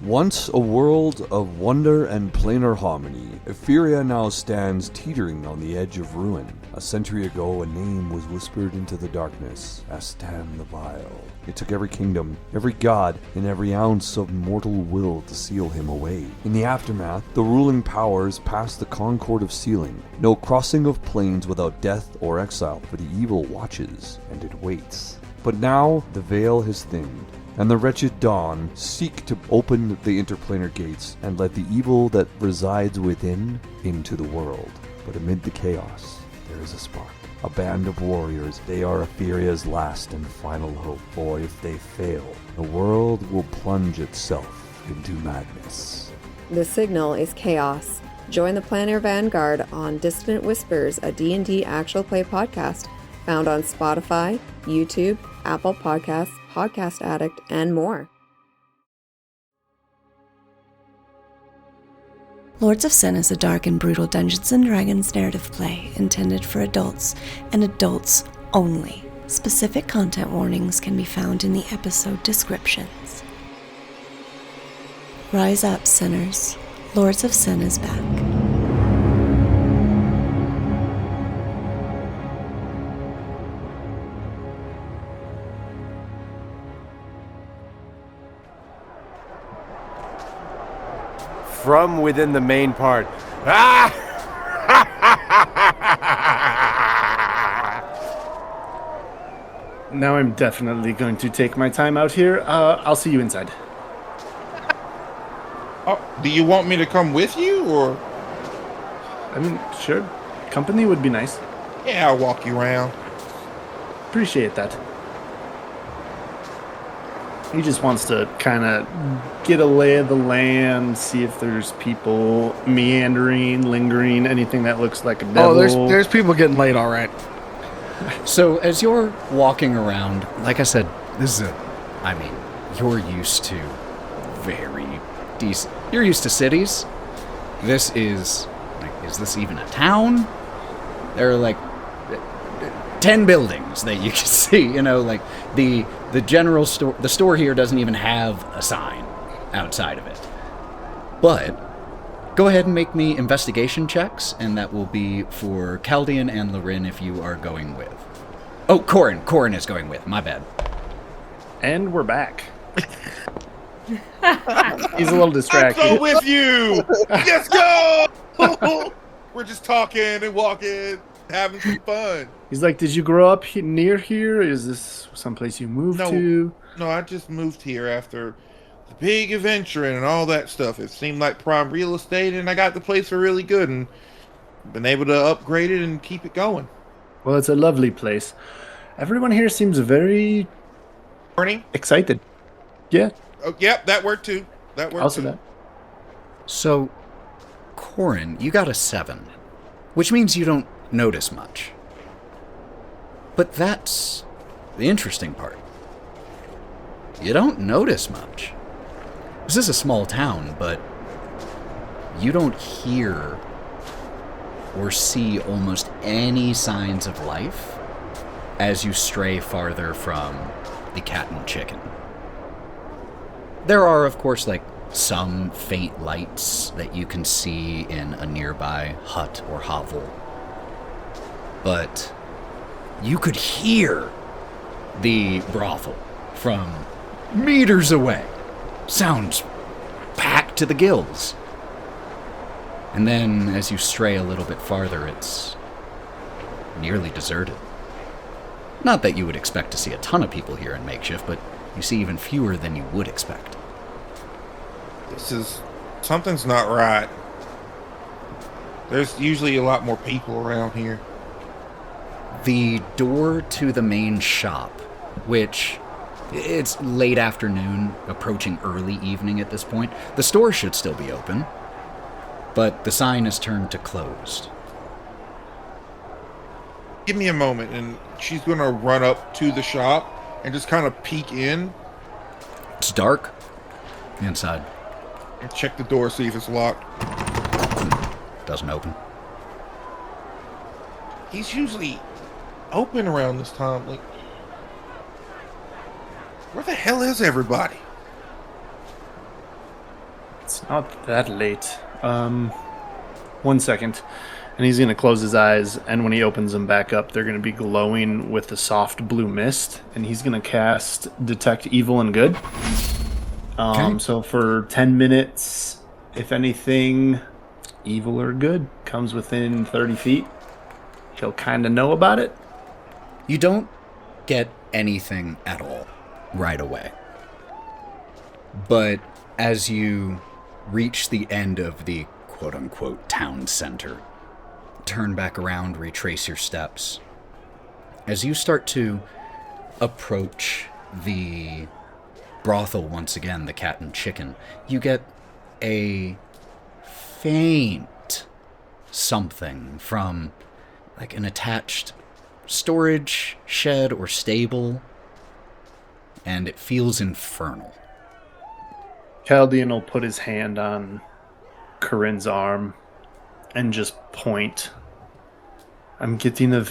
Once a world of wonder and planar harmony, Etheria now stands teetering on the edge of ruin. A century ago, a name was whispered into the darkness, Astan the Vile. It took every kingdom, every god, and every ounce of mortal will to seal him away. In the aftermath, the ruling powers passed the Concord of Sealing. No crossing of planes without death or exile, for the evil watches, and it waits. But now, the veil has thinned, and the wretched Dawn seek to open the interplanar gates and let the evil that resides within into the world. But amid the chaos, there is a spark. A band of warriors, they are Etheria's last and final hope, for if they fail, the world will plunge itself into madness. The signal is chaos. Join the Planar Vanguard on Distant Whispers, a D&D actual play podcast, found on Spotify, YouTube, Apple Podcasts, Podcast Addict, and more. Lords of Sin is a dark and brutal Dungeons & Dragons narrative play intended for adults and adults only. Specific content warnings can be found in the episode descriptions. Rise up, sinners. Lords of Sin is back. From within the main part. Ah! Now I'm definitely going to take my time out here. I'll see you inside. Oh, do you want me to come with you, or? I mean, sure. Company would be nice. Yeah, I'll walk you around. Appreciate that. He just wants to kind of get a lay of the land, see if there's people meandering, lingering, anything that looks like a devil. Oh, there's people getting laid, all right. So as you're walking around, like I said, this is you're used to very decent. You're used to cities. This is this even a town? There are 10 buildings that you can see, the general store. The store here doesn't even have a sign outside of it. But go ahead and make me investigation checks, and that will be for Kaldian and Lorwryn if you are going with. Oh, Korrin. Korrin is going with. My bad. And we're back. He's a little distracted. I'm so with you. Let's go. We're just talking and walking, having some fun. He's like, did you grow up near here? Is this someplace you moved to? No, I just moved here after the big adventuring and all that stuff. It seemed like prime real estate, and I got the place for really good and been able to upgrade it and keep it going. Well, it's a lovely place. Everyone here seems very excited. Yeah. Oh, yep, that worked too. Also that. So, Korrin, you got a 7, which means you don't notice much. But that's the interesting part. You don't notice much. This is a small town, but you don't hear or see almost any signs of life as you stray farther from the Cat and Chicken. There are, of course, some faint lights that you can see in a nearby hut or hovel. But you could hear the brothel from meters away. Sounds packed to the gills. And then, as you stray a little bit farther, it's nearly deserted. Not that you would expect to see a ton of people here in Makeshift, but you see even fewer than you would expect. Something's not right. There's usually a lot more people around here. The door to the main shop, which it's late afternoon, approaching early evening at this point. The store should still be open, but the sign is turned to closed. Give me a moment, and she's going to run up to the shop and just kind of peek in. It's dark inside. And check the door, see if it's locked. Doesn't open. He's usually open around this time. Where the hell is everybody? It's not that late. 1 second. And he's going to close his eyes, and when he opens them back up, they're going to be glowing with a soft blue mist, and he's going to cast Detect Evil and Good. Okay. So for 10 minutes, if anything evil or good comes within 30 feet, he'll kind of know about it. You don't get anything at all right away. But as you reach the end of the quote-unquote town center, turn back around, retrace your steps. As you start to approach the brothel once again, the Cat and Chicken, you get a faint something from like an attached storage shed or stable, and it feels infernal. Kaldian will put his hand on Korrin's arm and just point. I'm getting a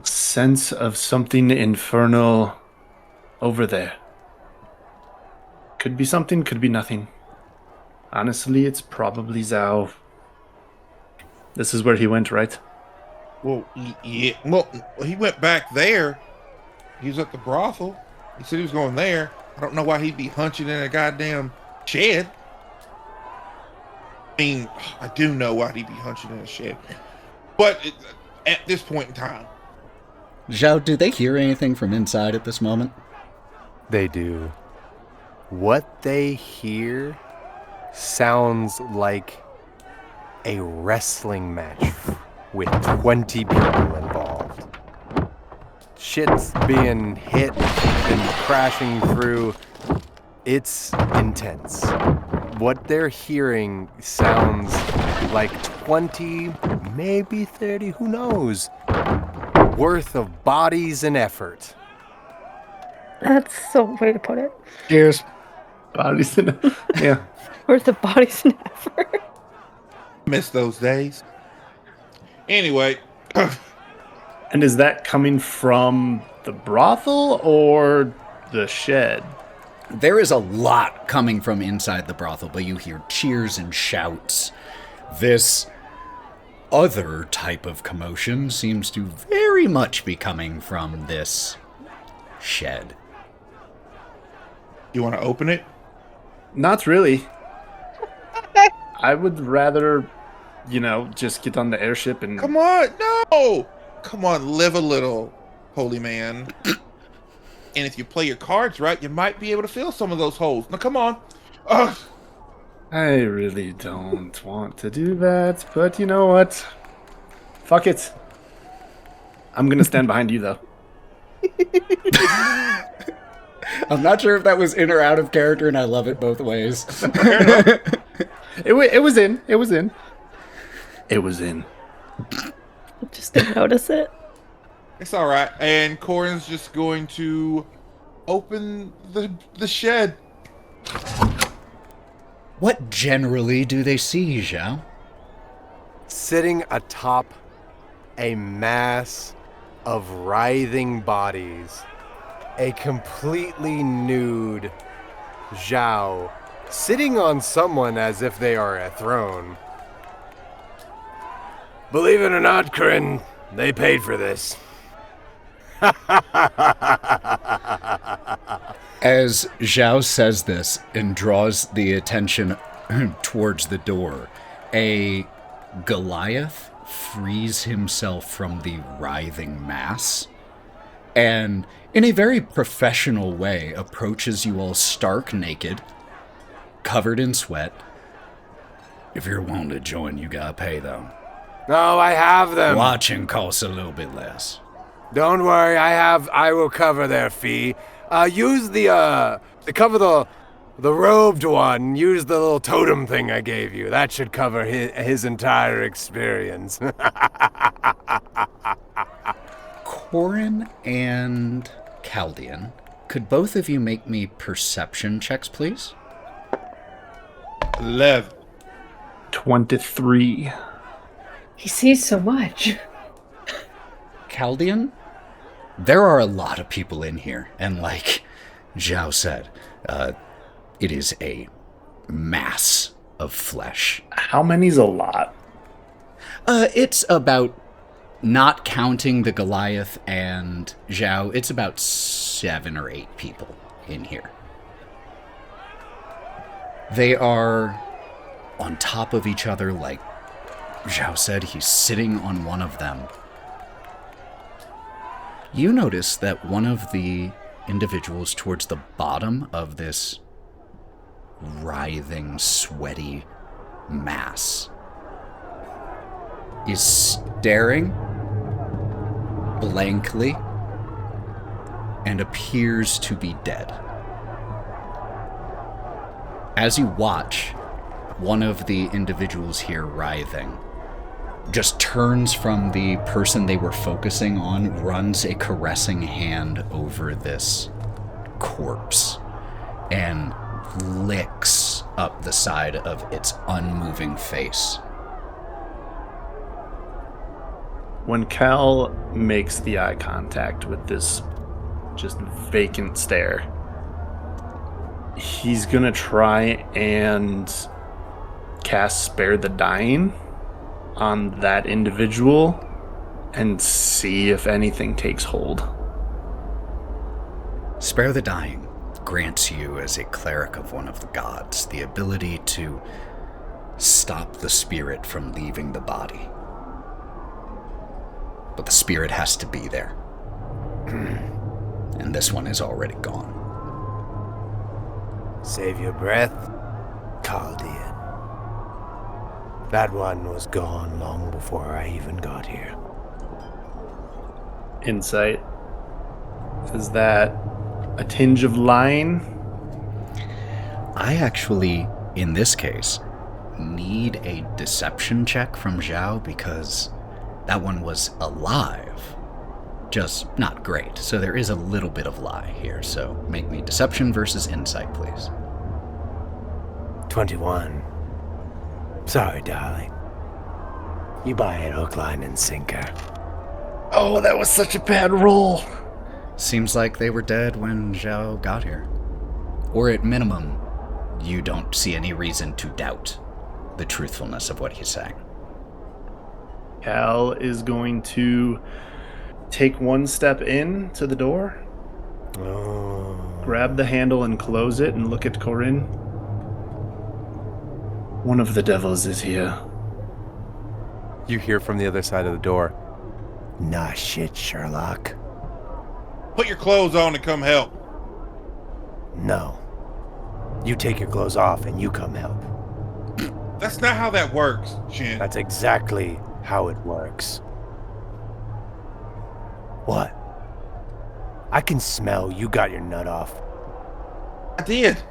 sense of something infernal over there. Could be something, could be nothing. Honestly, it's probably Zhou. This is where he went, right? Well, yeah. Well, he went back there. He was at the brothel. He said he was going there. I don't know why he'd be hunching in a goddamn shed. I mean, I do know why he'd be hunching in a shed. But at this point in time... Zhou, do they hear anything from inside at this moment? They do. What they hear sounds like a wrestling match with 20 people involved. Shit's being hit and crashing through. It's intense. What they're hearing sounds like 20, maybe 30, who knows, worth of bodies and effort. That's the way to put it. Cheers. Bodies in yeah. Worth the bodies and effort. Miss those days. Anyway. And is that coming from the brothel or the shed? There is a lot coming from inside the brothel, but you hear cheers and shouts. This other type of commotion seems to very much be coming from this shed. You want to open it? Not really. I would rather, just get on the airship and... Come on, no! Come on, live a little, holy man. And if you play your cards right, you might be able to fill some of those holes. Now, come on. Ugh. I really don't want to do that, but you know what? Fuck it. I'm gonna stand behind you, though. I'm not sure if that was in or out of character, and I love it both ways. Fair enough. It was in. It was in. It was in. Just didn't notice it. It's all right. And Korrin's just going to open the shed. What generally do they see, Zhou? Sitting atop a mass of writhing bodies, a completely nude Zhou sitting on someone as if they are a throne. Believe it or not, Korrin, they paid for this. As Zhou says this and draws the attention towards the door, a Goliath frees himself from the writhing mass and, in a very professional way, approaches you all stark naked, covered in sweat. If you're wanting to join, you gotta pay, though. No, I have them. Watching costs a little bit less. Don't worry, I will cover their fee. Use to cover the robed one. Use the little totem thing I gave you. That should cover his entire experience. Korrin and Kaldian, could both of you make me perception checks, please? 11. 23. He sees so much. Kaldian, there are a lot of people in here, and like Zhou said, it is a mass of flesh. How many's a lot? It's about, not counting the Goliath and Zhou, it's about 7 or 8 people in here. They are on top of each other, like Zhou said, he's sitting on one of them. You notice that one of the individuals towards the bottom of this writhing, sweaty mass is staring blankly and appears to be dead. As you watch, one of the individuals here writhing just turns from the person they were focusing on, runs a caressing hand over this corpse, and licks up the side of its unmoving face. When Cal makes the eye contact with this just vacant stare, he's gonna try and cast Spare the Dying on that individual and see if anything takes hold. Spare the Dying grants you, as a cleric of one of the gods, the ability to stop the spirit from leaving the body. But the spirit has to be there. And this one is already gone. Save your breath, Kaldian. That one was gone long before I even got here. Insight. Is that a tinge of lying? I actually, in this case, need a deception check from Zhou because that one was alive. Just not great. So there is a little bit of lie here. So make me deception versus insight, please. 21. Sorry, darling. You buy it hook, line, and sinker. Oh, that was such a bad roll. Seems like they were dead when Zhou got here. Or at minimum, you don't see any reason to doubt the truthfulness of what he's saying. Cal is going to take one step in to the door, grab the handle and close it, and look at Korrin. One of the devils is here. You hear from the other side of the door. Nah shit, Sherlock. Put your clothes on and come help. No. You take your clothes off and you come help. That's not how that works, Shin. That's exactly how it works. What? I can smell you got your nut off. I did.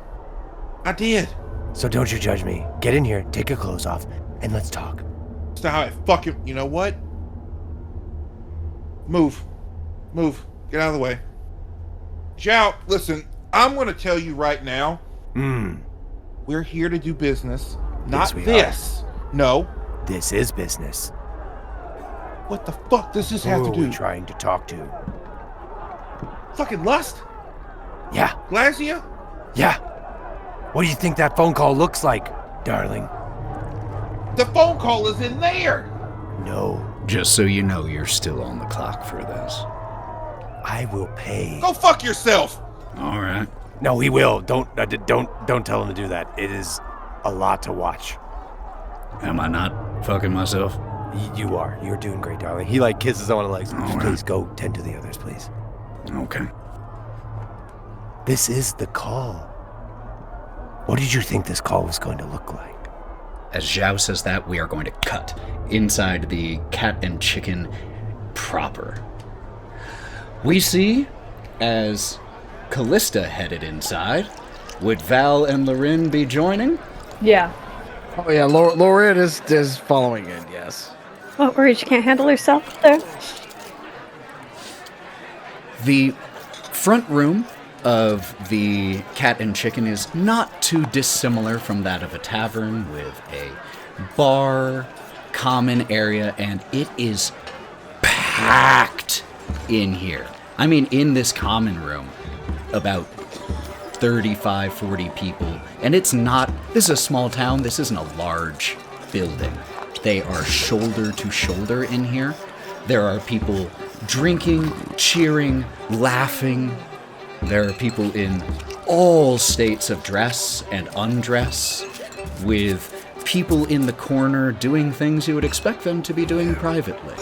So don't you judge me. Get in here, take your clothes off, and let's talk. That's not how I fucking... You know what? Move. Get out of the way. Zhou, listen, I'm going to tell you right now. We're here to do business. Not this. No. This is business. What the fuck does this have to Who do? are we trying to talk to? Fucking lust? Yeah. Glazia? Yeah. What do you think that phone call looks like, darling? The phone call is in there. No. Just so you know, you're still on the clock for this. I will pay. Go fuck yourself. All right. No, he will. Don't tell him to do that. It is a lot to watch. Am I not fucking myself? You are. You're doing great, darling. He kisses on the legs. Please go tend to the others, please. Okay. This is the call. What did you think this call was going to look like? As Zhou says that, we are going to cut inside the Cat and Chicken proper. We see, as Kalista headed inside, would Val and Lorwryn be joining? Yeah. Oh yeah, Lorwryn is following in, yes. What, worried she can't handle herself there? The front room of the Cat and Chicken is not too dissimilar from that of a tavern, with a bar, common area, and it is packed in here. I mean, in this common room, about 35, 40 people. And this is a small town, this isn't a large building. They are shoulder to shoulder in here. There are people drinking, cheering, laughing. There are people in all states of dress and undress, with people in the corner doing things you would expect them to be doing privately.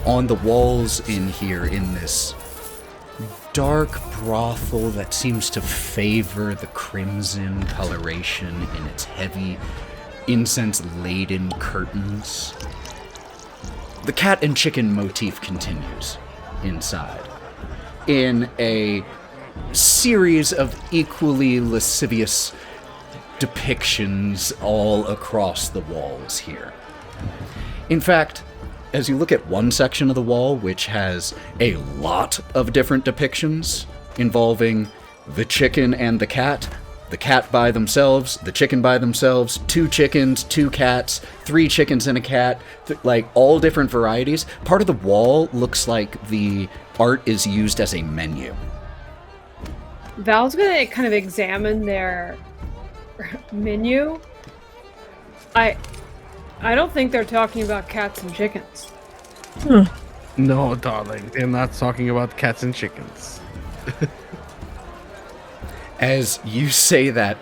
On the walls in here, in this dark brothel that seems to favor the crimson coloration in its heavy, incense-laden curtains, the cat and chicken motif continues inside in a series of equally lascivious depictions all across the walls here. In fact, as you look at one section of the wall, which has a lot of different depictions involving the chicken and the cat by themselves, the chicken by themselves, 2 chickens, 2 cats, 3 chickens and a cat, like all different varieties, part of the wall looks like the art is used as a menu. Val's gonna kind of examine their menu. I don't think they're talking about cats and chickens. No, darling, they're not talking about cats and chickens. As you say that,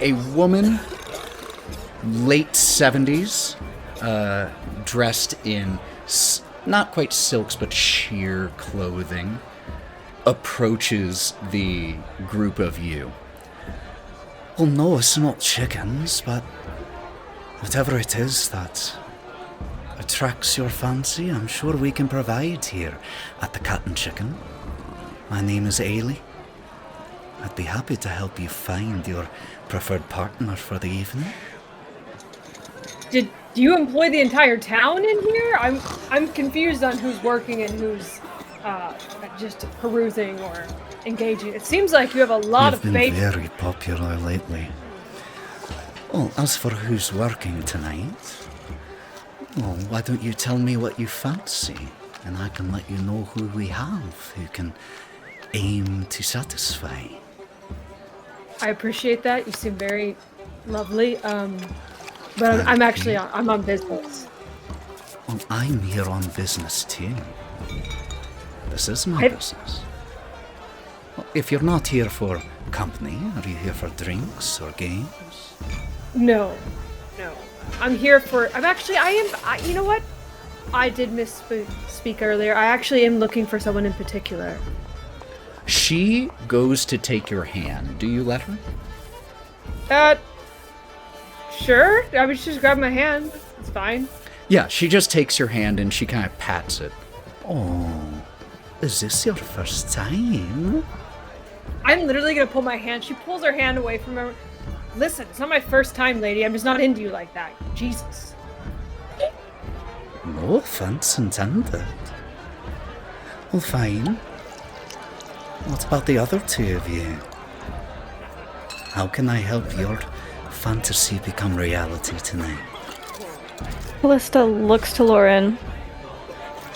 a woman, late 70s, dressed in not quite silks but sheer clothing, approaches the group of you. Well, no, it's not chickens, but whatever it is that attracts your fancy, I'm sure we can provide here at the Cat and Chicken. My name is Ailey. I'd be happy to help you find your preferred partner for the evening. Do you employ the entire town in here? I'm confused on who's working and who's just perusing or engaging. It seems like you have a lot of faith. You've been very popular lately. Well, as for who's working tonight, well, why don't you tell me what you fancy, and I can let you know who we have who can aim to satisfy. I appreciate that. You seem very lovely. But I'm on business. Well, I'm here on business too. This is my business. Well, if you're not here for company, are you here for drinks or games? No. I'm here for. You know what? I did misspeak earlier. I actually am looking for someone in particular. She goes to take your hand. Do you let her? Sure. I would just grab my hand. It's fine. Yeah, she just takes your hand and she kind of pats it. Oh, is this your first time? I'm literally gonna pull my hand. She pulls her hand away from her. Listen, it's not my first time, lady. I'm just not into you like that. Jesus. No offense intended. Well, fine. What about the other two of you? How can I help your fantasy become reality tonight? Kalista looks to Lorwryn,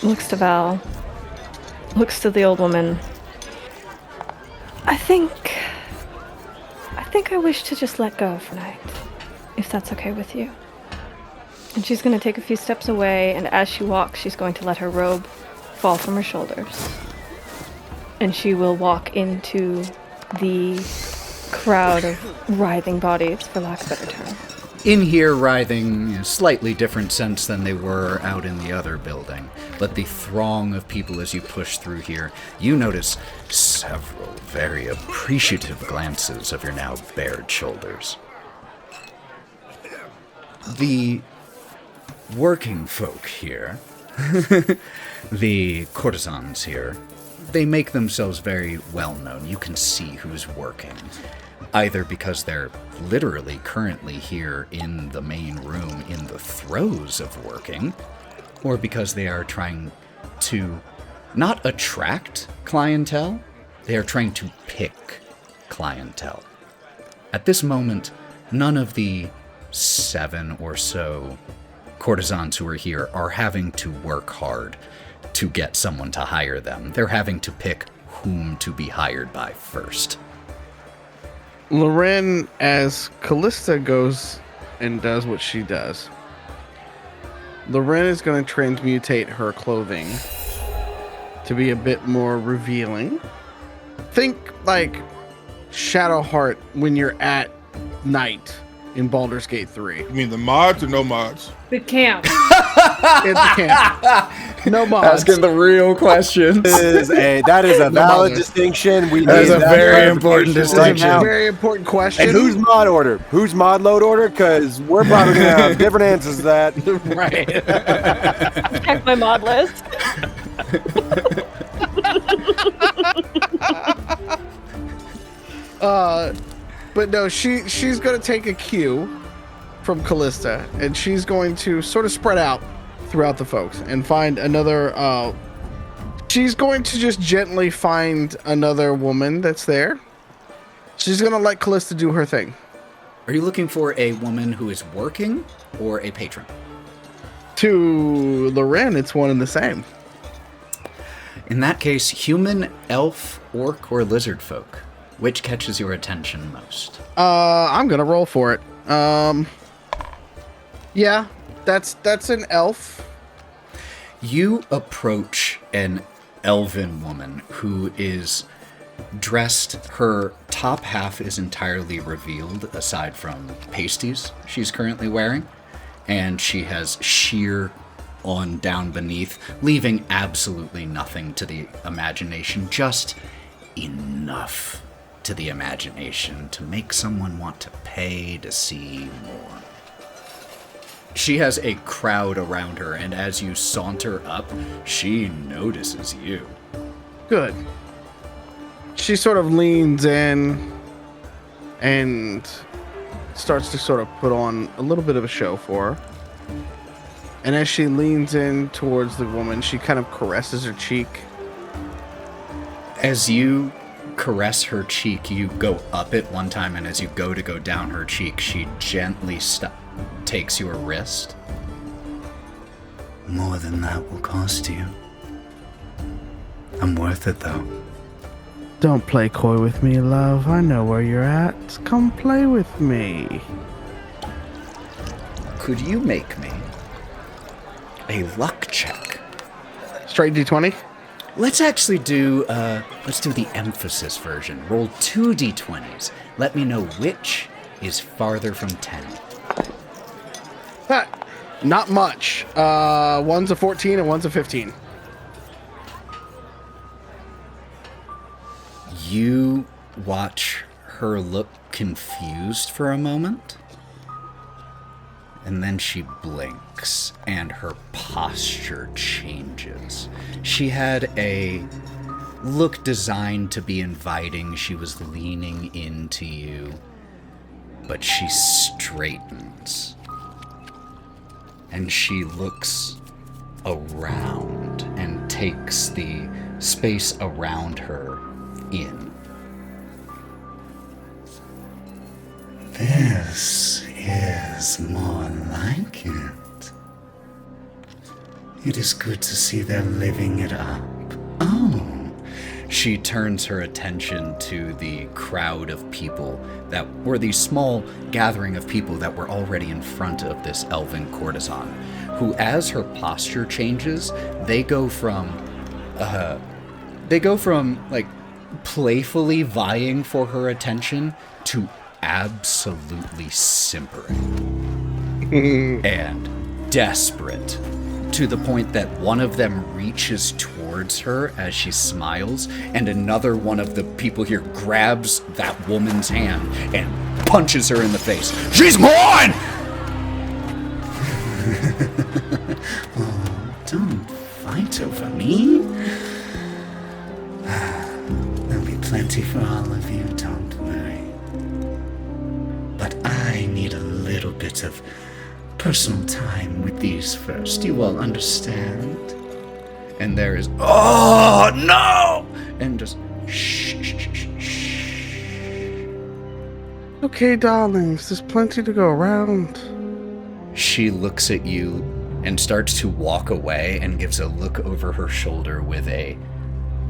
looks to Val, looks to the old woman. I think I wish to just let go for night, if that's okay with you. And she's going to take a few steps away, and as she walks, she's going to let her robe fall from her shoulders. And she will walk into the crowd of writhing bodies, for lack of a better term. In here, writhing in a slightly different sense than they were out in the other building. But the throng of people as you push through here, you notice several very appreciative glances of your now bared shoulders. The working folk here, the courtesans here, they make themselves very well known. You can see who's working. Either because they're literally currently here in the main room in the throes of working, or because they are trying to not attract clientele, they are trying to pick clientele. At this moment, none of the 7 or so courtesans who are here are having to work hard to get someone to hire them. They're having to pick whom to be hired by first. Lorwryn, as Kalista goes and does what she does, Lorwryn is going to transmutate her clothing to be a bit more revealing. Think like Shadowheart when you're at night in Baldur's Gate 3. You mean the mods or no mods? The camp. It's a camp. No mods. Asking the real questions. That is a valid distinction. That is a very important distinction. That's a very important question. And who's mod order? Who's mod load order? Because we're probably going to have different answers to that. Right. Check my mod list. But no, she's going to take a cue from Kalista, and she's going to sort of spread out throughout the folks and find another. She's going to just gently find another woman that's there. She's going to let Kalista do her thing. Are you looking for a woman who is working or a patron? To Lorwryn, it's one and the same. In that case, human, elf, orc, or lizard folk. Which catches your attention most? I'm gonna roll for it. Yeah, that's an elf. You approach an elven woman who is dressed. Her top half is entirely revealed, aside from pasties she's currently wearing, and she has sheer on down beneath, leaving absolutely nothing to the imagination, just enough to the imagination to make someone want to pay to see more. She has a crowd around her, and as you saunter up, she notices you. Good. She sort of leans in and starts to sort of put on a little bit of a show for her. And as she leans in towards the woman, she kind of caresses her cheek. As you caress her cheek, you go up it one time, and as you go to go down her cheek, she gently takes your wrist. More than that will cost you. I'm worth it, though. Don't play coy with me, love. I know where you're at. Come play with me. Could you make me a luck check? Straight D20? Let's actually do, let's do the emphasis version. Roll 2 D20s. Let me know which is farther from 10. Not much. One's a 14 and one's a 15. You watch her look confused for a moment, and then she blinks, and her posture changes. She had a look designed to be inviting. She was leaning into you, but she straightens, and she looks around and takes the space around her in. This is more like it. It is good to see they're living it up. Oh. She turns her attention to the crowd of people that were the small gathering of people that were already in front of this elven courtesan, who, as her posture changes, they go from like playfully vying for her attention to absolutely simpering and desperate, to the point that one of them reaches towards her as she smiles, and another one of the people here grabs that woman's hand and punches her in the face. She's mine! Oh, don't fight over me. There'll be plenty for all of you, don't worry. But I need a little bit of personal time with these first. You all understand? And there is, oh no! And just shh, shh, shh, shh. Okay, darlings, there's plenty to go around. She looks at you and starts to walk away and gives a look over her shoulder with a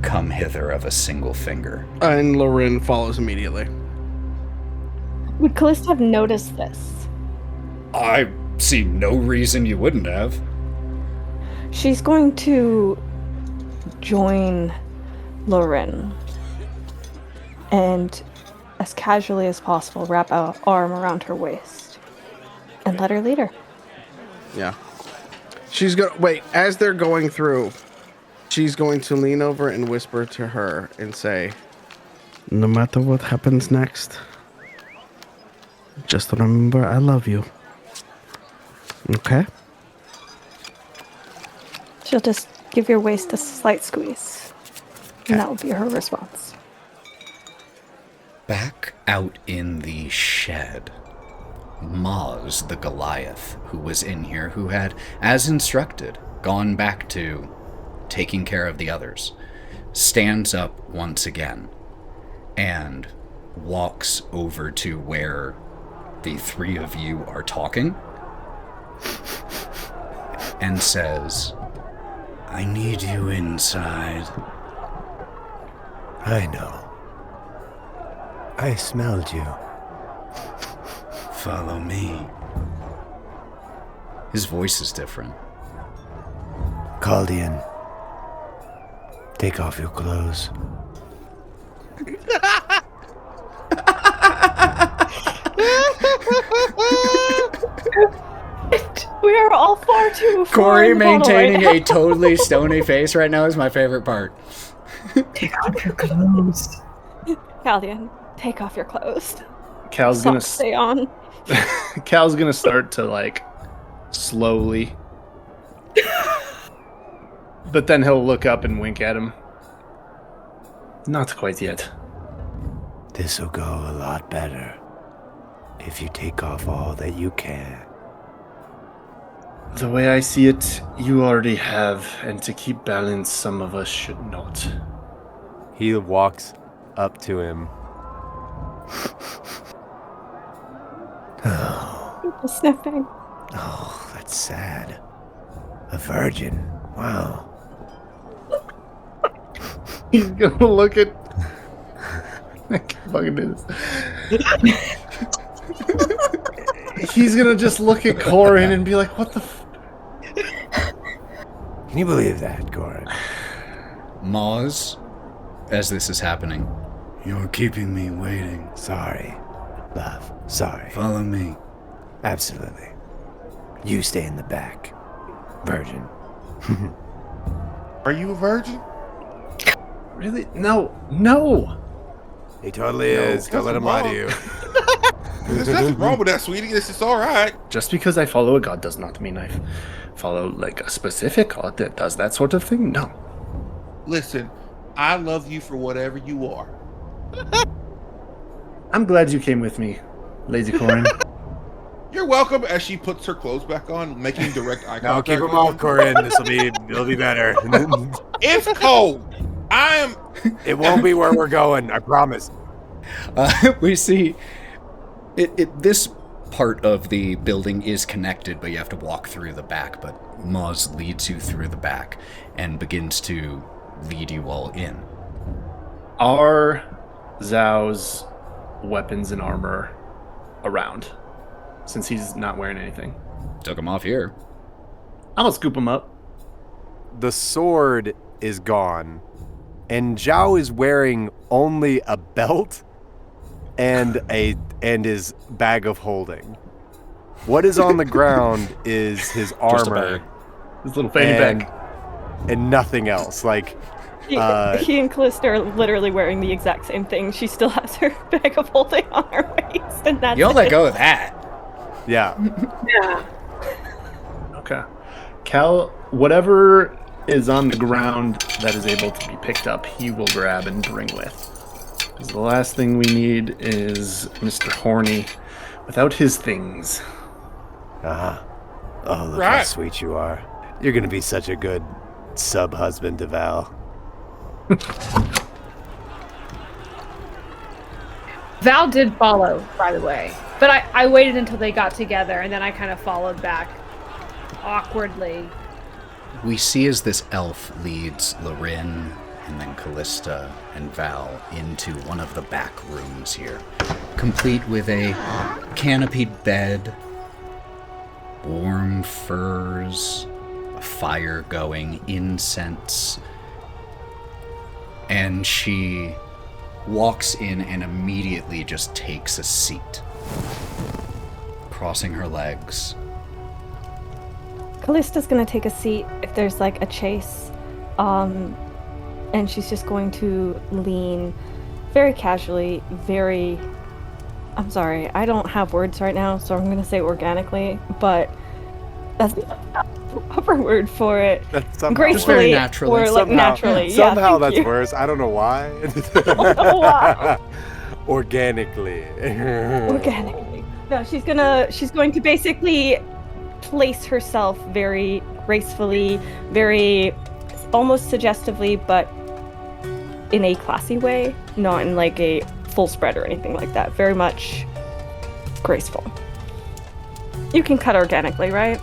come hither of a single finger. And Lorwryn follows immediately. Would Kalista have noticed this? I see no reason you wouldn't have. She's going to join Lorwryn and, as casually as possible, wrap an arm around her waist and let her lead her. Yeah. She's going to... Wait, as they're going through, she's going to lean over and whisper to her and say, no matter what happens next, just remember I love you. Okay? She'll just give your waist a slight squeeze. And that will be her response. Back out in the shed, Maz, the Goliath, who was in here, who had, as instructed, gone back to taking care of the others, stands up once again and walks over to where the three of you are talking and says, I need you inside. I know. I smelled you. Follow me. His voice is different. Kaldian, take off your clothes. We are all far too far. Cory maintaining a totally stony face right now is my favorite part. Take off your clothes. Kaldian, take off your clothes. Cal's gonna stay on. Cal's gonna start to slowly, but then he'll look up and wink at him. Not quite yet. This'll go a lot better if you take off all that you can. The way I see it, you already have, and to keep balance, some of us should not. He walks up to him. People sniffing. Oh, that's sad. A virgin. Wow. He's gonna look at... I can't fucking do this. He's gonna just look at Korrin and be like, what the Can you believe that, Korrin? Maz, as this is happening, you're keeping me waiting. Sorry, love. Sorry. Follow me. Absolutely. You stay in the back. Virgin. Are you a virgin? Really? No. He totally is. Don't let him lie to you. There's nothing wrong with that, sweetie. This is all right. Just because I follow a god does not mean I follow a specific god that does that sort of thing. No. Listen, I love you for whatever you are. I'm glad you came with me, Lady Korrin. You're welcome. As she puts her clothes back on, making direct eye contact. No, keep him off, Korrin. It'll be better. It's cold. It won't be where we're going. I promise. We see this part of the building is connected, but you have to walk through the back. But Maz leads you through the back and begins to lead you all in. Are Zhou's weapons and armor around? Since he's not wearing anything. Took him off here. I'm gonna scoop him up. The sword is gone, and Zhou is wearing only a belt and his bag of holding. What is on the ground is his armor, his little fanny bag, and nothing else. He and Kalista are literally wearing the exact same thing. She still has her bag of holding on her waist, and that's You don't let go of that. Yeah. Yeah. Okay. Cal, whatever is on the ground that is able to be picked up, he will grab and bring with. Because the last thing we need is Mr. Horny without his things. Uh-huh. Oh, look Right. how sweet you are. You're gonna be such a good sub-husband to Val. Val did follow, by the way. But I waited until they got together, and then I kind of followed back awkwardly. We see as this elf leads Lorwryn and then Kalista and Val into one of the back rooms here, complete with a canopied bed, warm furs, a fire going, incense, and she walks in and immediately just takes a seat, crossing her legs. Kalista's gonna take a seat if there's like a chase, and she's just going to lean very casually, I'm sorry, I don't have words right now, so I'm gonna say organically, but that's the upper word for it. That's somehow Gracefully very naturally. or like naturally. Somehow yeah, that's you. worse. I don't know why. I don't know why. Organically. Organically. No, she's going to basically place herself very gracefully, very almost suggestively, but in a classy way, not in like a full spread or anything like that. Very much graceful. You can cut organically, right?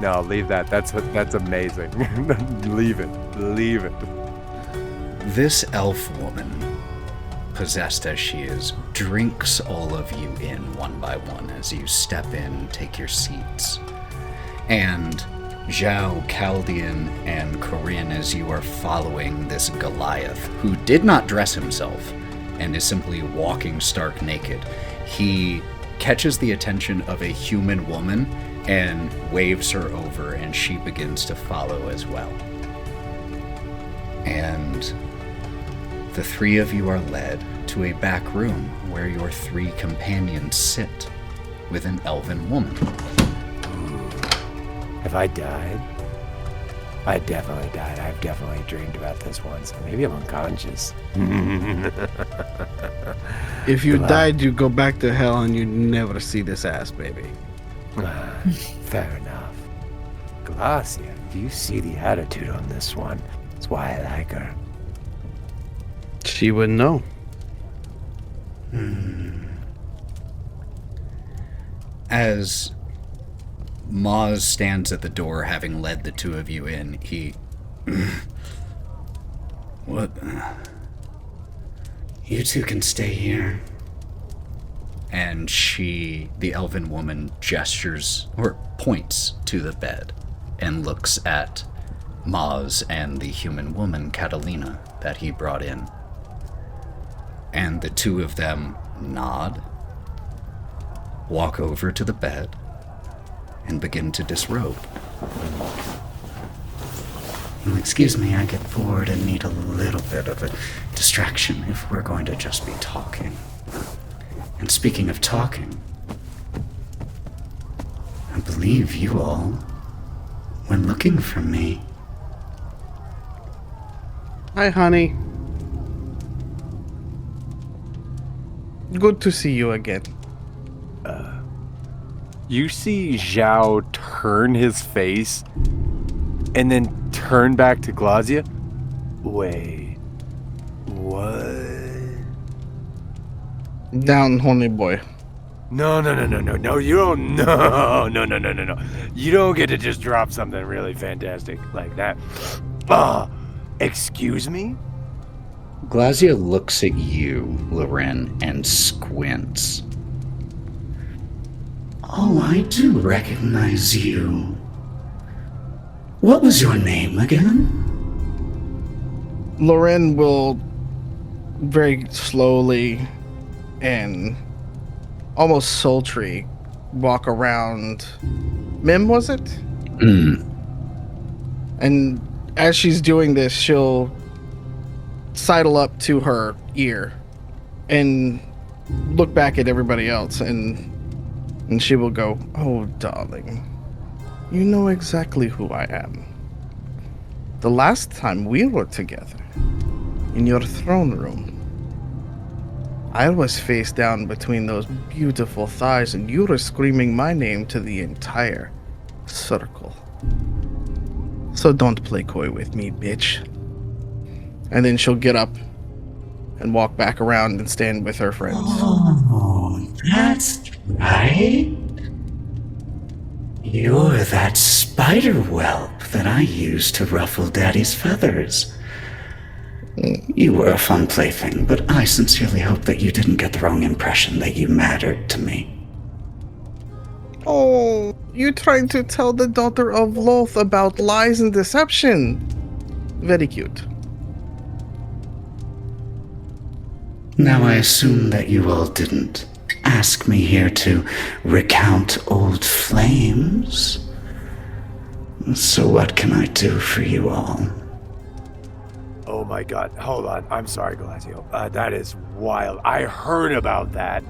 No, leave that. That's amazing. Leave it. This elf woman, possessed as she is, drinks all of you in one by one as you step in, take your seats. And Zhou, Kaldian, and Korrin, as you are following this Goliath, who did not dress himself and is simply walking stark naked, he catches the attention of a human woman and waves her over, and she begins to follow as well. And the three of you are led to a back room where your three companions sit with an elven woman. Have I died? I definitely died. I've definitely dreamed about this once. Maybe I'm unconscious. If you died, you go back to hell and you never see this ass, baby. Fair enough. Glacia, do you see the attitude on this one? That's why I like her. She would know. As Maz stands at the door, having led the two of you in, he... What? You two can stay here. And she, the elven woman, gestures, or points to the bed, and looks at Maz and the human woman, Catalina, that he brought in. And the two of them nod, walk over to the bed, and begin to disrobe. Excuse me, I get bored and need a little bit of a distraction if we're going to just be talking. And speaking of talking, I believe you all were looking for me. Hi, honey. Good to see you again. You see Zhou turn his face and then turn back to Glacia. Wait. What? Down, honey boy. No, you don't. No. You don't get to just drop something really fantastic like that. Excuse me? Glacia looks at you, Lorwryn, and squints. Oh, I do recognize you. What was your name again? Lorwryn will very slowly and almost sultry walk around. Mim, was it? And as she's doing this, she'll sidle up to her ear and look back at everybody else, and she will go, "Oh, darling, you know exactly who I am. The last time we were together in your throne room, I was face down between those beautiful thighs and you were screaming my name to the entire circle. So don't play coy with me, bitch." And then she'll get up and walk back around and stand with her friends. Oh, that's right. You're that spider whelp that I used to ruffle Daddy's feathers. You were a fun plaything, but I sincerely hope that you didn't get the wrong impression that you mattered to me. Oh, you trying to tell the daughter of Loth about lies and deception. Very cute. Now I assume that you all didn't ask me here to recount old flames. So what can I do for you all? Oh my god, hold on. I'm sorry, Glazio. That is wild. I heard about that.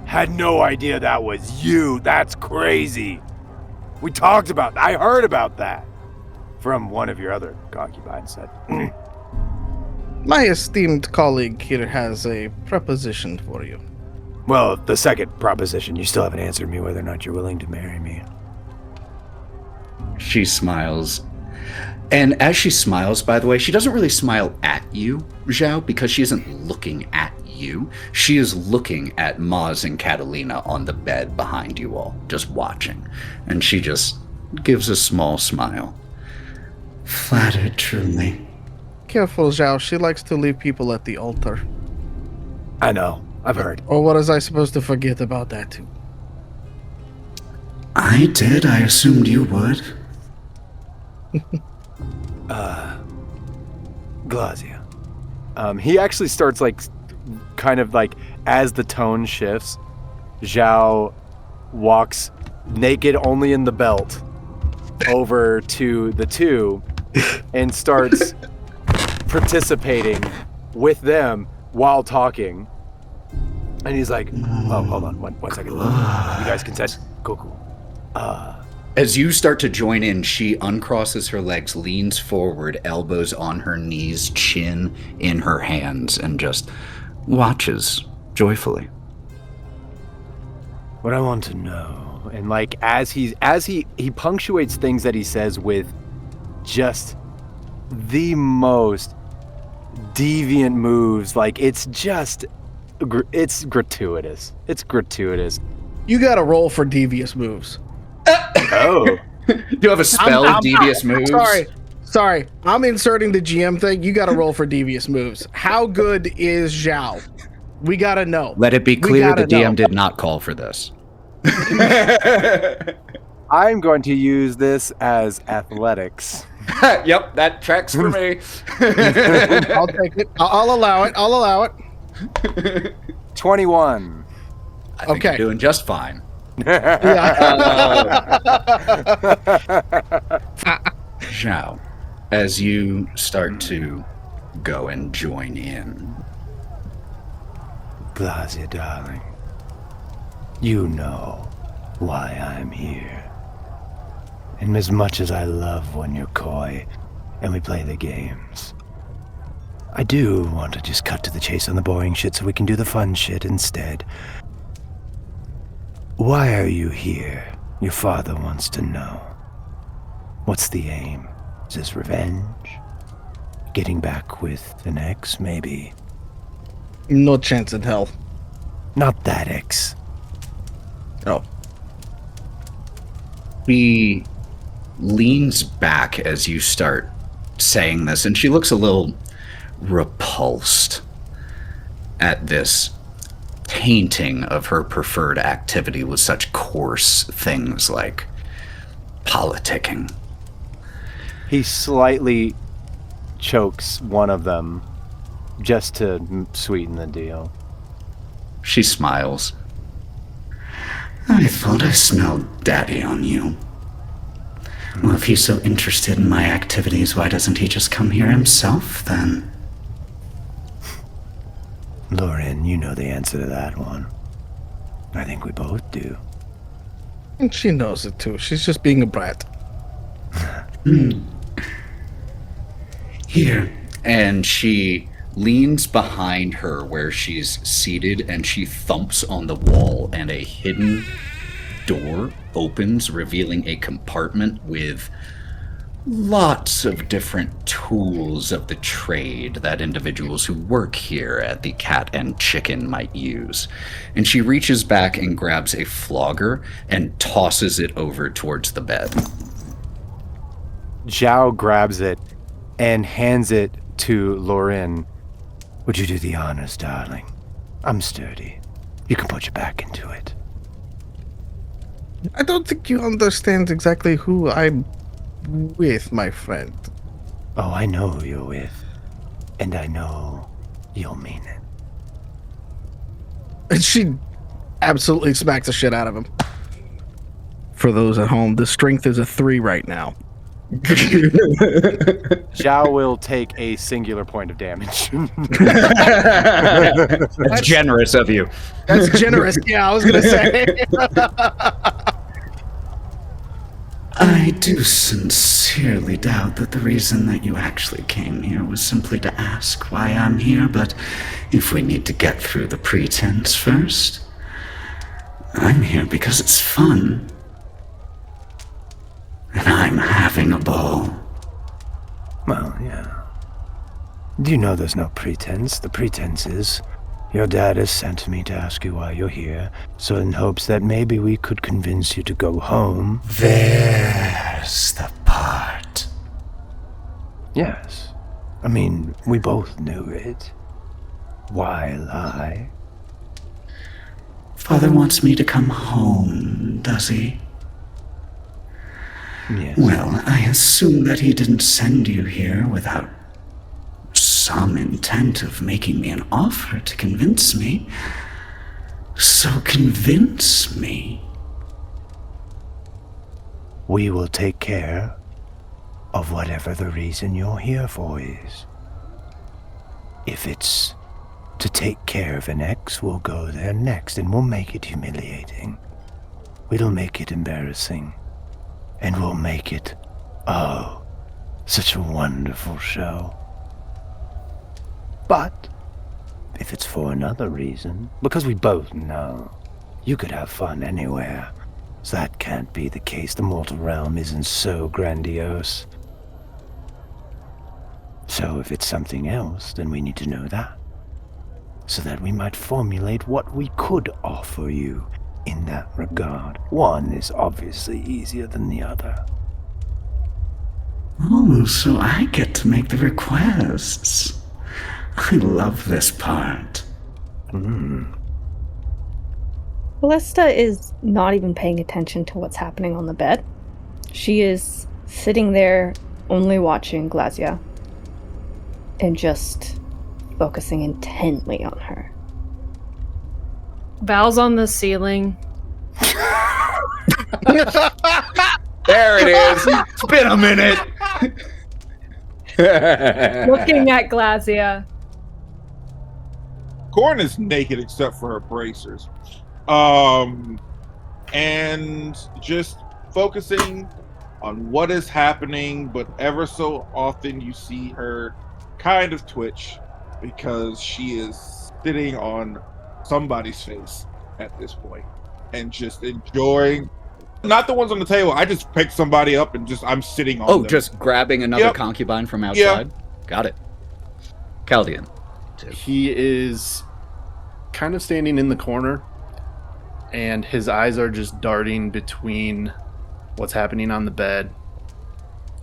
Had no idea that was you. That's crazy. We talked about I heard about that. From one of your other concubines said. My esteemed colleague here has a proposition for you. Well, the second proposition, you still haven't answered me whether or not you're willing to marry me. She smiles. And as she smiles, by the way, she doesn't really smile at you, Zhou, because she isn't looking at you. She is looking at Maz and Catalina on the bed behind you all, just watching. And she just gives a small smile. Flattered, truly. Careful, Zhou. She likes to leave people at the altar. I know. I've heard. Or what was I supposed to forget about that too? I did. I assumed you would. Glazia. He actually starts kind of as the tone shifts, Zhou walks naked only in the belt over to the two and starts participating with them while talking. And he's like, oh, hold on, one second. You guys consent? Cool. As you start to join in, she uncrosses her legs, leans forward, elbows on her knees, chin in her hands, and just watches joyfully. What I want to know, and as he punctuates things that he says with just the most deviant moves, it's gratuitous. It's gratuitous. You gotta roll for devious moves. Oh. Do you have a spell, devious moves? Sorry. I'm inserting the GM thing. You gotta roll for devious moves. How good is Zhou? We gotta know. Let it be clear the DM did not call for this. I'm going to use this as athletics. Yep, that tracks for me. I'll take it. I'll allow it. 21. I think you're doing just fine. Zhou, as you start to go and join in. Glazia, darling, you know why I'm here. And as much as I love when you're coy and we play the games, I do want to just cut to the chase on the boring shit so we can do the fun shit instead. Why are you here? Your father wants to know. What's the aim? Is this revenge? Getting back with an ex, maybe? No chance in hell. Not that ex. Oh. He leans back as you start saying this, and she looks a little repulsed at this tainting of her preferred activity with such coarse things like politicking. He slightly chokes one of them just to sweeten the deal. She smiles. I thought I smelled daddy on you. Well, if he's so interested in my activities, why doesn't he just come here himself, then? Lorwryn, you know the answer to that one. I think we both do. And she knows it too. She's just being a brat. Here. And she leans behind her where she's seated, and she thumps on the wall, and a hidden door opens, revealing a compartment with lots of different tools of the trade that individuals who work here at the Cat and Chicken might use. And she reaches back and grabs a flogger and tosses it over towards the bed. Zhou grabs it and hands it to Lorwryn, would you do the honors, darling? I'm sturdy. You can put your back into it. I don't think you understand exactly who I'm with, my friend. Oh, I know who you're with. And I know you'll mean it. And she absolutely smacks the shit out of him. For those at home, the strength is a 3 right now. Zhou will take a singular point of damage. That's generous of you. That's generous, yeah, I was going to say. I do sincerely doubt that the reason that you actually came here was simply to ask why I'm here, but if we need to get through the pretense first, I'm here because it's fun. And I'm having a ball. Well, yeah. Do you know there's no pretense? The pretense is your dad has sent me to ask you why you're here, so in hopes that maybe we could convince you to go home. There's the part. Yes. I mean, we both knew it. Why lie? Father wants me to come home, does he? Yes. Well, I assume that he didn't send you here without some intent of making me an offer to convince me. So convince me. We will take care of whatever the reason you're here for is. If it's to take care of an ex, we'll go there next, and we'll make it humiliating. We'll make it embarrassing. And we'll make it, oh, such a wonderful show. But if it's for another reason, because we both know you could have fun anywhere, so that can't be the case. The mortal realm isn't so grandiose. So if it's something else, then we need to know that, so that we might formulate what we could offer you in that regard. One is obviously easier than the other. Oh, so I get to make the requests. I love this part. Kalista is not even paying attention to what's happening on the bed. She is sitting there only watching Glazia and just focusing intently on her. Val's on the ceiling. There it is. It's been a minute. Looking at Glazia. Korrin is naked except for her bracers. And just focusing on what is happening, but ever so often you see her kind of twitch because she is sitting on somebody's face at this point and just enjoying, not the ones on the table. I just picked somebody up and I'm sitting on them. Just grabbing another concubine from outside? Got it. Kaldian. He is kind of standing in the corner, and his eyes are just darting between what's happening on the bed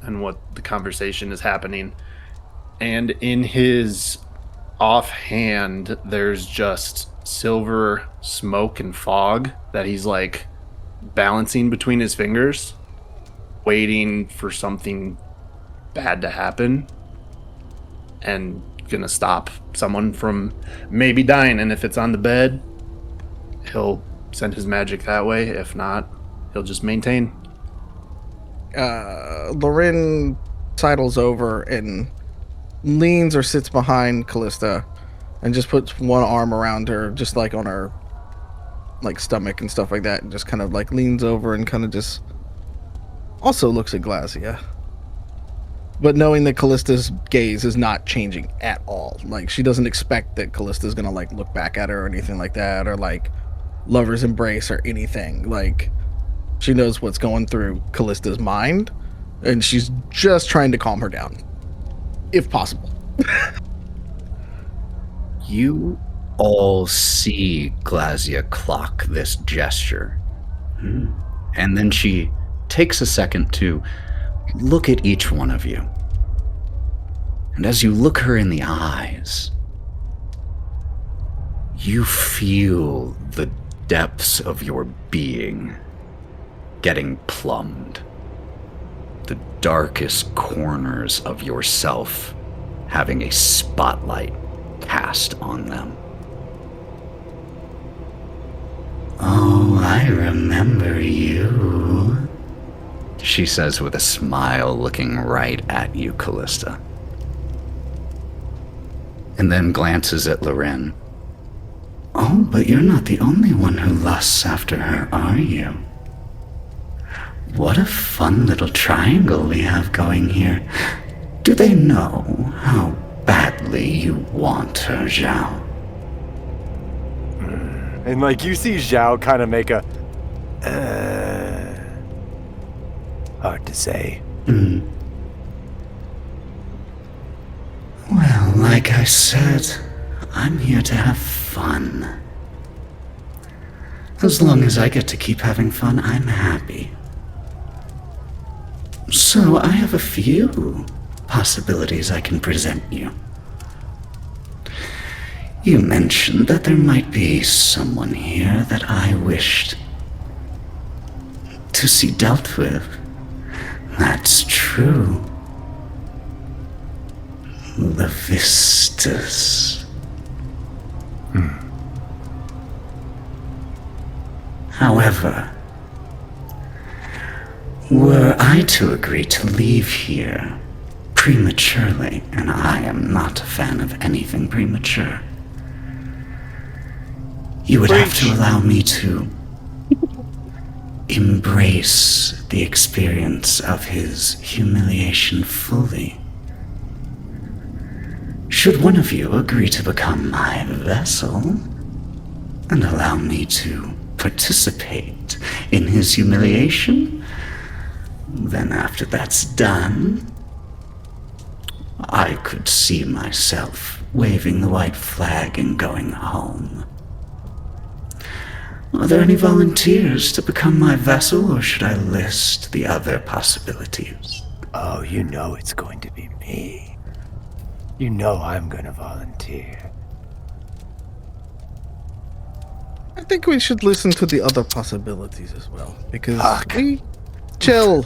and what the conversation is happening. And in his offhand, there's just silver smoke and fog that he's like balancing between his fingers, waiting for something bad to happen and gonna stop someone from maybe dying. And if it's on the bed, he'll send his magic that way. If not, he'll just maintain. Lorwryn sidles over and leans or sits behind Kalista and just puts one arm around her, just like on her like stomach and stuff like that, and just kind of like leans over and kind of just also looks at Glazia, but knowing that Kalista's gaze is not changing at all. Like, she doesn't expect that Kalista's gonna like look back at her or anything like that, or like lover's embrace or anything. Like, she knows what's going through Kalista's mind, and she's just trying to calm her down, if possible. You all see Glazia clock this gesture. And then she takes a second to look at each one of you. And as you look her in the eyes, you feel the depths of your being getting plumbed. The darkest corners of yourself having a spotlight cast on them. Oh, I remember you, she says with a smile, looking right at you, Kalista. And then glances at Lorwryn. Oh, but you're not the only one who lusts after her, are you? What a fun little triangle we have going here. Do they know how badly you want her, Zhou? And like you see Zhou kind of make a hard to say. Well, like I said, I'm here to have fun. As long as I get to keep having fun, I'm happy. So I have a few possibilities I can present you. You mentioned that there might be someone here that I wished to see dealt with. That's true. The Vistas. However, were I to agree to leave here prematurely, and I am not a fan of anything premature, you would have to allow me to embrace the experience of his humiliation fully. Should one of you agree to become my vessel and allow me to participate in his humiliation, then after that's done, I could see myself waving the white flag and going home. Are there any volunteers to become my vessel, or should I list the other possibilities? Oh, you know it's going to be me. You know I'm going to volunteer. I think we should listen to the other possibilities as well, because chill.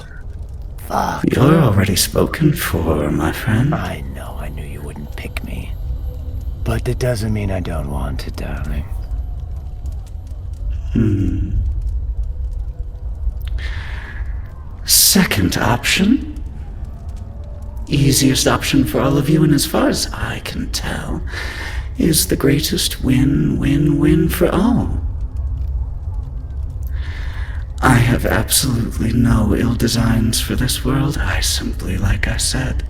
Fuck. You're already spoken for, my friend. I know, I knew you wouldn't pick me. But it doesn't mean I don't want it, darling. Second option. Easiest option for all of you, and as far as I can tell, is the greatest win-win-win for all. I have absolutely no ill designs for this world. I simply, like I said,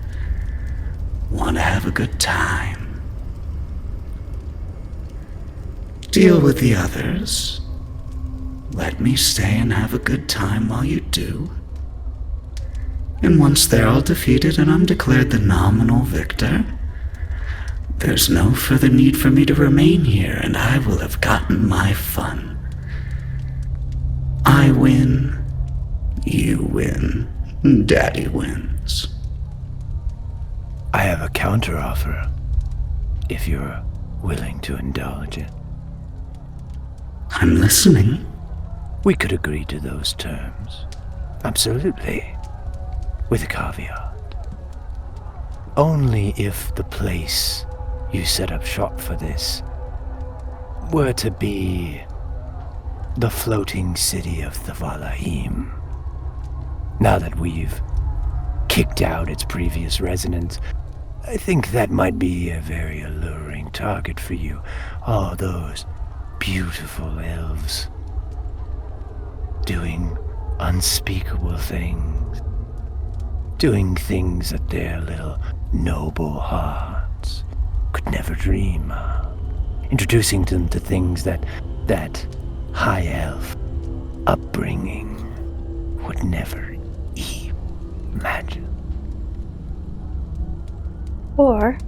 want to have a good time. Deal with the others. Let me stay and have a good time while you do. And once they're all defeated and I'm declared the nominal victor, there's no further need for me to remain here, and I will have gotten my fun. I win, you win, Daddy wins. I have a counteroffer, if you're willing to indulge it. I'm listening. We could agree to those terms. Absolutely. With a caveat. Only if the place you set up shop for this were to be the floating city of the Valahim. Now that we've kicked out its previous residents, I think that might be a very alluring target for you. All those beautiful elves doing unspeakable things, doing things that their little noble hearts could never dream of, introducing them to things that high elf upbringing would never imagine. Or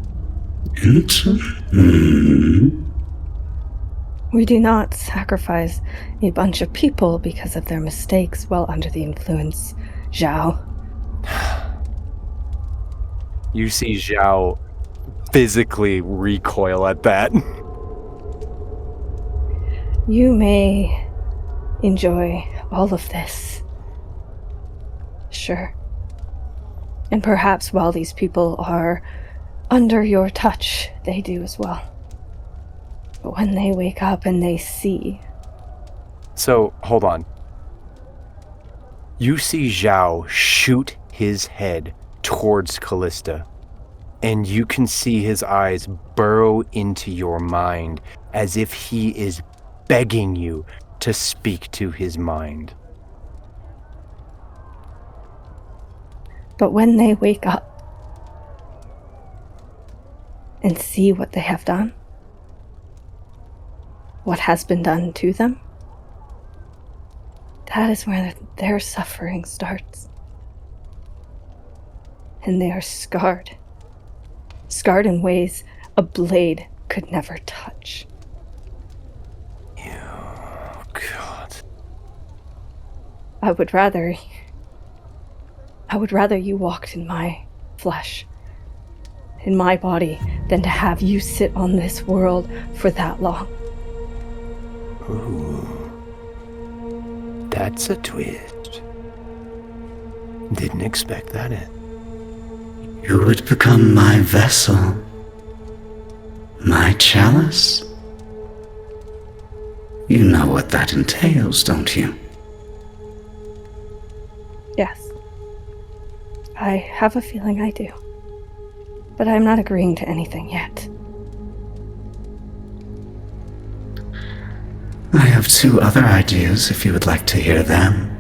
we do not sacrifice a bunch of people because of their mistakes while under the influence, Zhou. You see Zhou physically recoil at that. You may enjoy all of this. Sure. And perhaps while these people are under your touch, they do as well. But when they wake up and they see... So, hold on. You see Zhou shoot his head towards Kalista, and you can see his eyes burrow into your mind as if he is begging you to speak to his mind. But when they wake up and see what they have done, what has been done to them, that is where their suffering starts. And they are scarred. Scarred in ways a blade could never touch. Oh, God. I would rather you walked in my flesh, in my body, than to have you sit on this world for that long. Ooh. That's a twist. Didn't expect that in. You would become my vessel, my chalice. You know what that entails, don't you? Yes. I have a feeling I do. But I'm not agreeing to anything yet. I have 2 other ideas if you would like to hear them.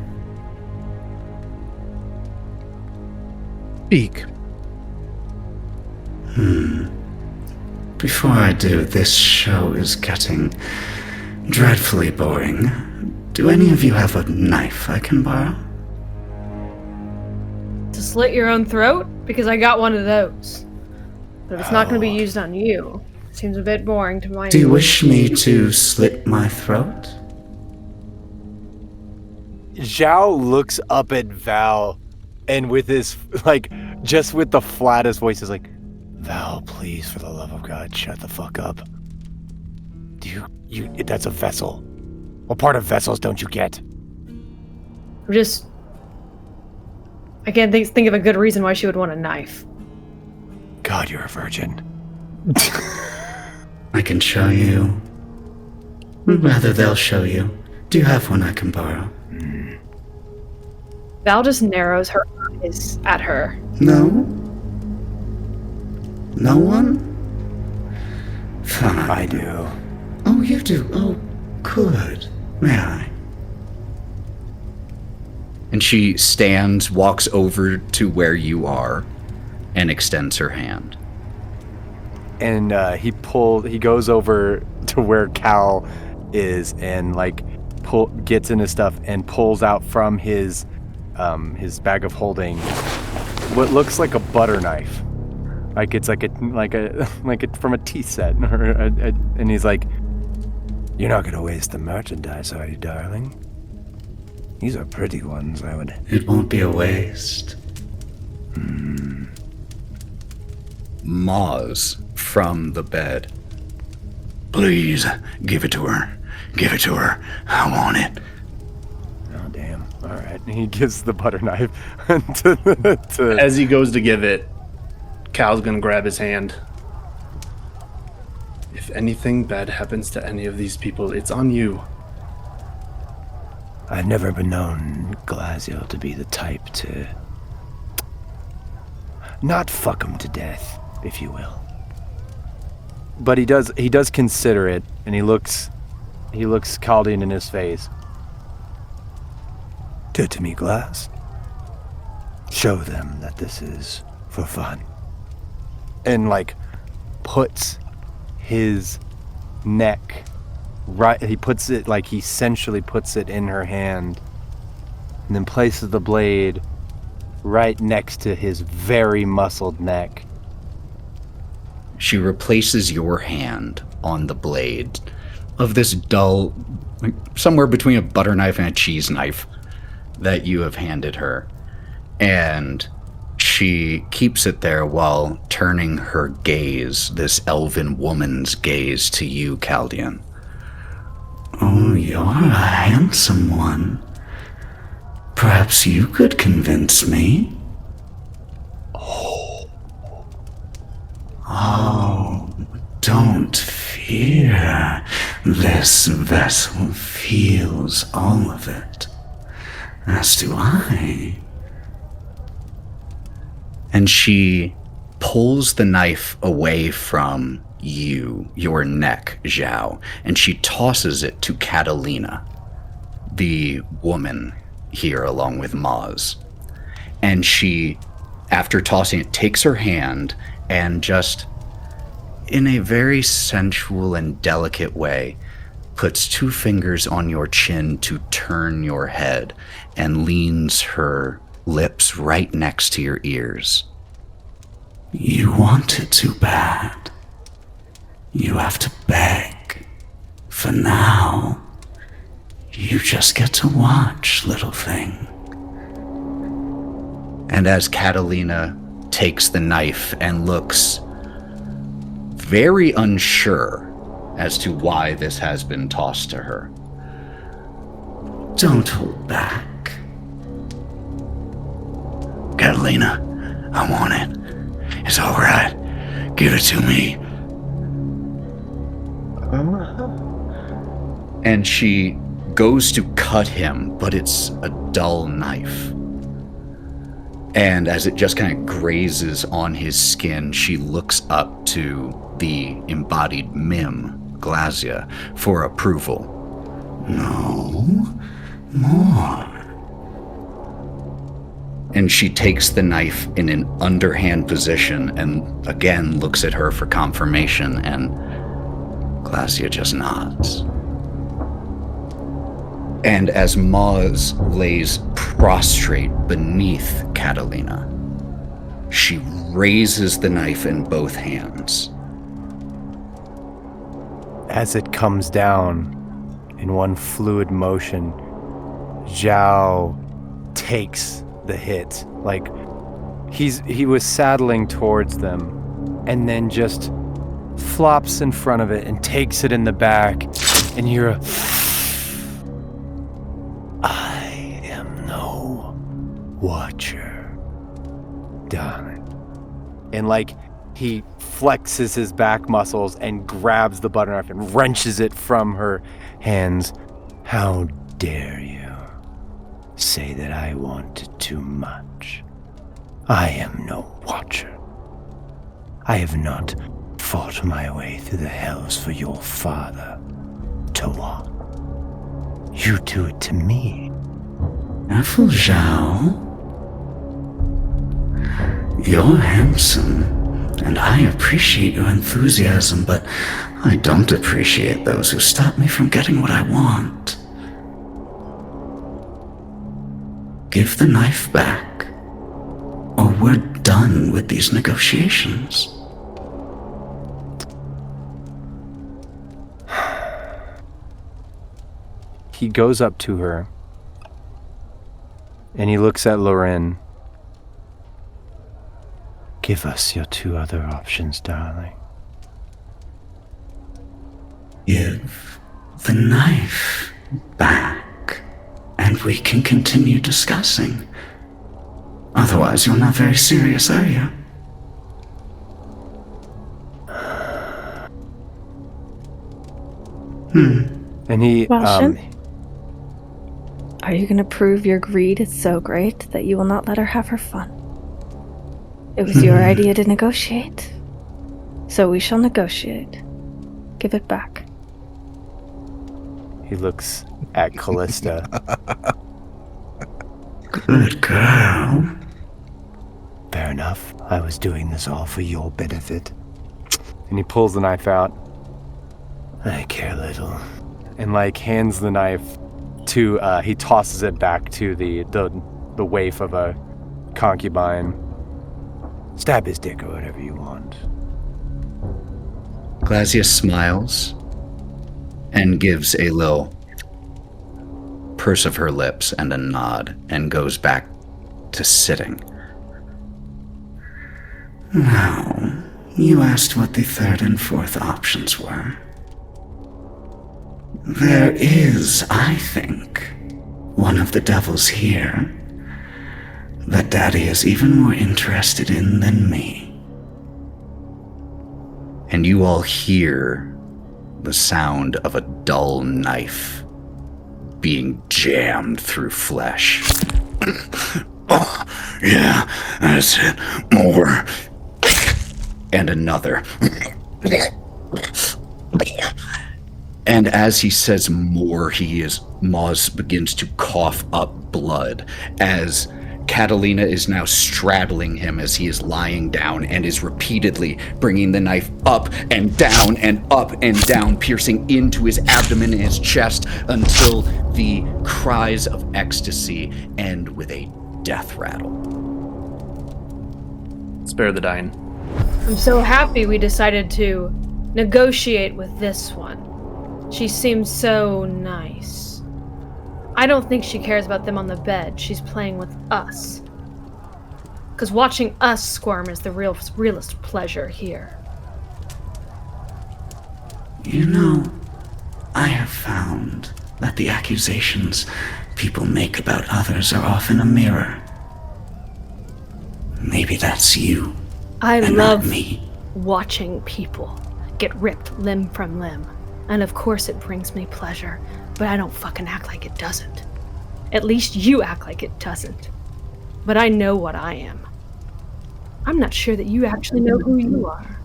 Speak. Before I do, this show is getting dreadfully boring. Do any of you have a knife I can borrow? To slit your own throat? Because I got one of those. But if it's not going to be used on you, it seems a bit boring to my... Do you wish me to slit my throat? Zhou looks up at Val, and with his, just with the flattest voice, is like, Val, please, for the love of God, shut the fuck up. That's a vessel. What part of vessels don't you get? I can't think of a good reason why she would want a knife. God, you're a virgin. I can show you. Rather, they'll show you. Do you have one I can borrow? Val just narrows her eyes at her. No? No one? Fine. I do. Oh, you do? Oh, good. May I? And she stands, walks over to where you are, and extends her hand. And he goes over to where Cal is and gets in his stuff and pulls out from his bag of holding what looks like a butter knife. Like it's like from a tea set, and he's like, "You're not gonna waste the merchandise, are you, darling? These are pretty ones, I would." It won't be a waste. Maws from the bed. Please, give it to her. Give it to her. I want it. Oh, damn. All right. And he gives the butter knife to... As he goes to give it, Cal's gonna grab his hand. If anything bad happens to any of these people, it's on you. I've never been known, Glasio, to be the type to not fuck him to death, if you will. But he does consider it, and he looks Kaldian in his face. Do it to me, Glass. Show them that this is for fun. And puts his neck right, he essentially puts it in her hand, and then places the blade right next to his very muscled neck. She replaces your hand on the blade of this dull, somewhere between a butter knife and a cheese knife that you have handed her. And she keeps it there while turning her gaze, this elven woman's gaze, to you, Kaldian. Oh, you're a handsome one. Perhaps you could convince me? Oh, don't fear. This vessel feels all of it. As do I. And she pulls the knife away from you, your neck, Zhou, and she tosses it to Catalina, the woman here along with Maz. And she, after tossing it, takes her hand and just, in a very sensual and delicate way, puts 2 fingers on your chin to turn your head and leans her lips right next to your ears. You want it too bad. You have to beg. For now, you just get to watch, little thing. And as Catalina takes the knife and looks very unsure as to why this has been tossed to her. Don't hold back. Catalina, I want it. It's all right. Give it to me. And she goes to cut him, but it's a dull knife. And as it just kind of grazes on his skin, she looks up to the embodied Mim, Glazia, for approval. No, more. And she takes the knife in an underhand position and again looks at her for confirmation, and Glazia just nods. And as Maz lays prostrate beneath Catalina, she raises the knife in both hands. As it comes down in one fluid motion, Zhou takes the hit. Like he was saddling towards them and then just flops in front of it and takes it in the back, and you're a I am no watcher, darling. And like he flexes his back muscles and grabs the butter knife and wrenches it from her hands. How dare you say that I wanted too much? I am no watcher. I have not fought my way through the hells for your father. To what? You do it to me. Careful, Zhou. You're handsome, and I appreciate your enthusiasm, but I don't appreciate those who stop me from getting what I want. Give the knife back, or we're done with these negotiations. He goes up to her, and he looks at Lorwryn. Give us your 2 other options, darling. Give the knife back, and we can continue discussing. Otherwise, you're not very serious, are you? And he, Are you going to prove your greed is so great that you will not let her have her fun? It was your idea to negotiate. So we shall negotiate. Give it back. He looks at Kalista. Good girl. Fair enough. I was doing this all for your benefit. And he pulls the knife out. I care little. And like hands the knife to, he tosses it back to the waif of a concubine. Stab his dick or whatever you want. Glazia smiles and gives a little purse of her lips and a nod and goes back to sitting. Now, you asked what the third and fourth options were. There is, I think, one of the devils here that Daddy is even more interested in than me. And you all hear the sound of a dull knife being jammed through flesh. Oh, yeah, that's it. More. And another. And as he says more, Moz begins to cough up blood as Catalina is now straddling him as he is lying down and is repeatedly bringing the knife up and down and up and down, piercing into his abdomen and his chest until the cries of ecstasy end with a death rattle. Spare the dying. I'm so happy we decided to negotiate with this one. She seems so nice. I don't think she cares about them on the bed. She's playing with us. Because watching us squirm is the realest pleasure here. You know, I have found that the accusations people make about others are often a mirror. Maybe that's you. I and love not me. watching people get ripped limb from limb. And of course it brings me pleasure, but I don't fucking act like it doesn't. At least you act like it doesn't. But I know what I am. I'm not sure that you actually know who you are.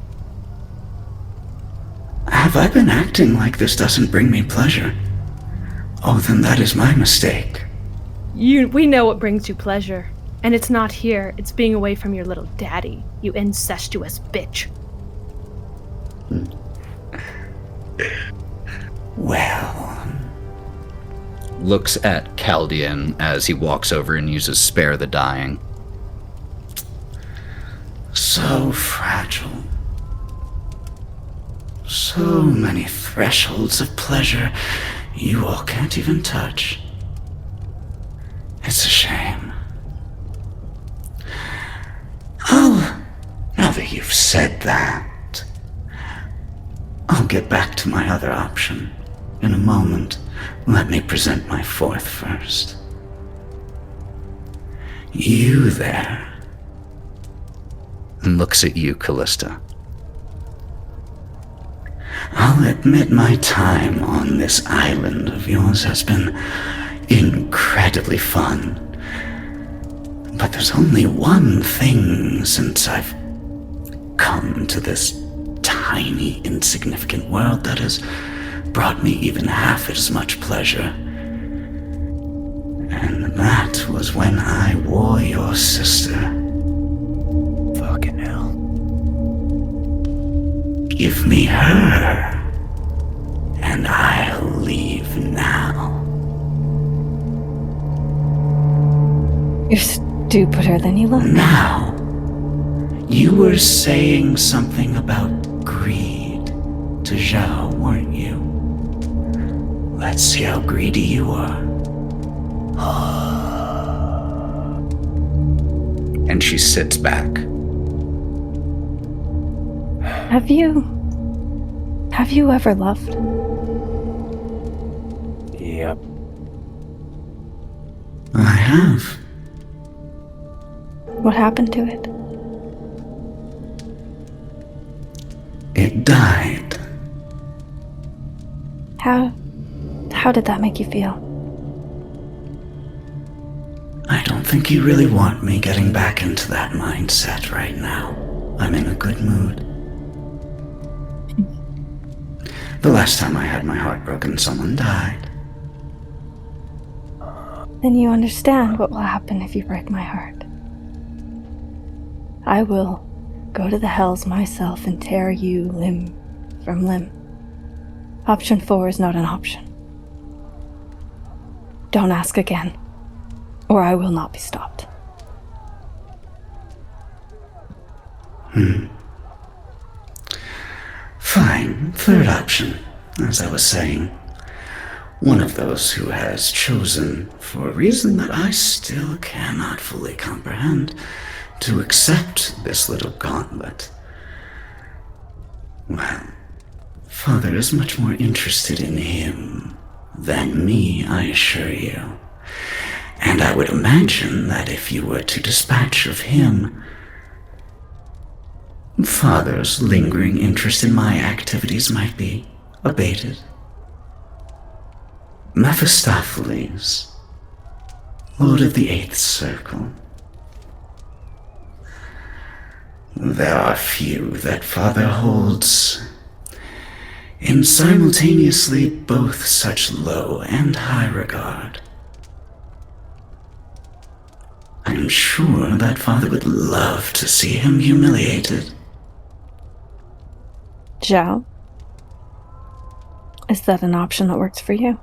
Have I been acting like this doesn't bring me pleasure? Oh, then that is my mistake. We know what brings you pleasure. And it's not here. It's being away from your little daddy, you incestuous bitch. Well... Looks at Kaldian as he walks over and uses Spare the Dying. So fragile. So many thresholds of pleasure you all can't even touch. It's a shame. Oh, now that you've said that, I'll get back to my other option in a moment. Let me present my fourth first. You there. And looks at you, Kalista. I'll admit my time on this island of yours has been incredibly fun. But there's only one thing since I've come to this tiny, insignificant world that has brought me even half as much pleasure. And that was when I wore your sister. Fucking hell. Give me her, and I'll leave now. You're stupider than you look. Now, you were saying something about greed to Zhou, weren't you? Let's see how greedy you are. And she sits back. Have you ever loved? Yep. I have. What happened to it? It died. How did that make you feel? I don't think you really want me getting back into that mindset right now. I'm in a good mood. The last time I had my heart broken, someone died. Then you understand what will happen if you break my heart. I will go to the hells myself and tear you limb from limb. Option 4 is not an option. Don't ask again, or I will not be stopped. Fine, third option. As I was saying, one of those who has chosen, for a reason that I still cannot fully comprehend, to accept this little gauntlet, well, Father is much more interested in him than me, I assure you. And I would imagine that if you were to dispatch of him, Father's lingering interest in my activities might be abated. Mephistopheles, Lord of the Eighth Circle. There are few that Father holds in simultaneously both such low and high regard. I am sure that Father would love to see him humiliated. Zhou? Is that an option that works for you?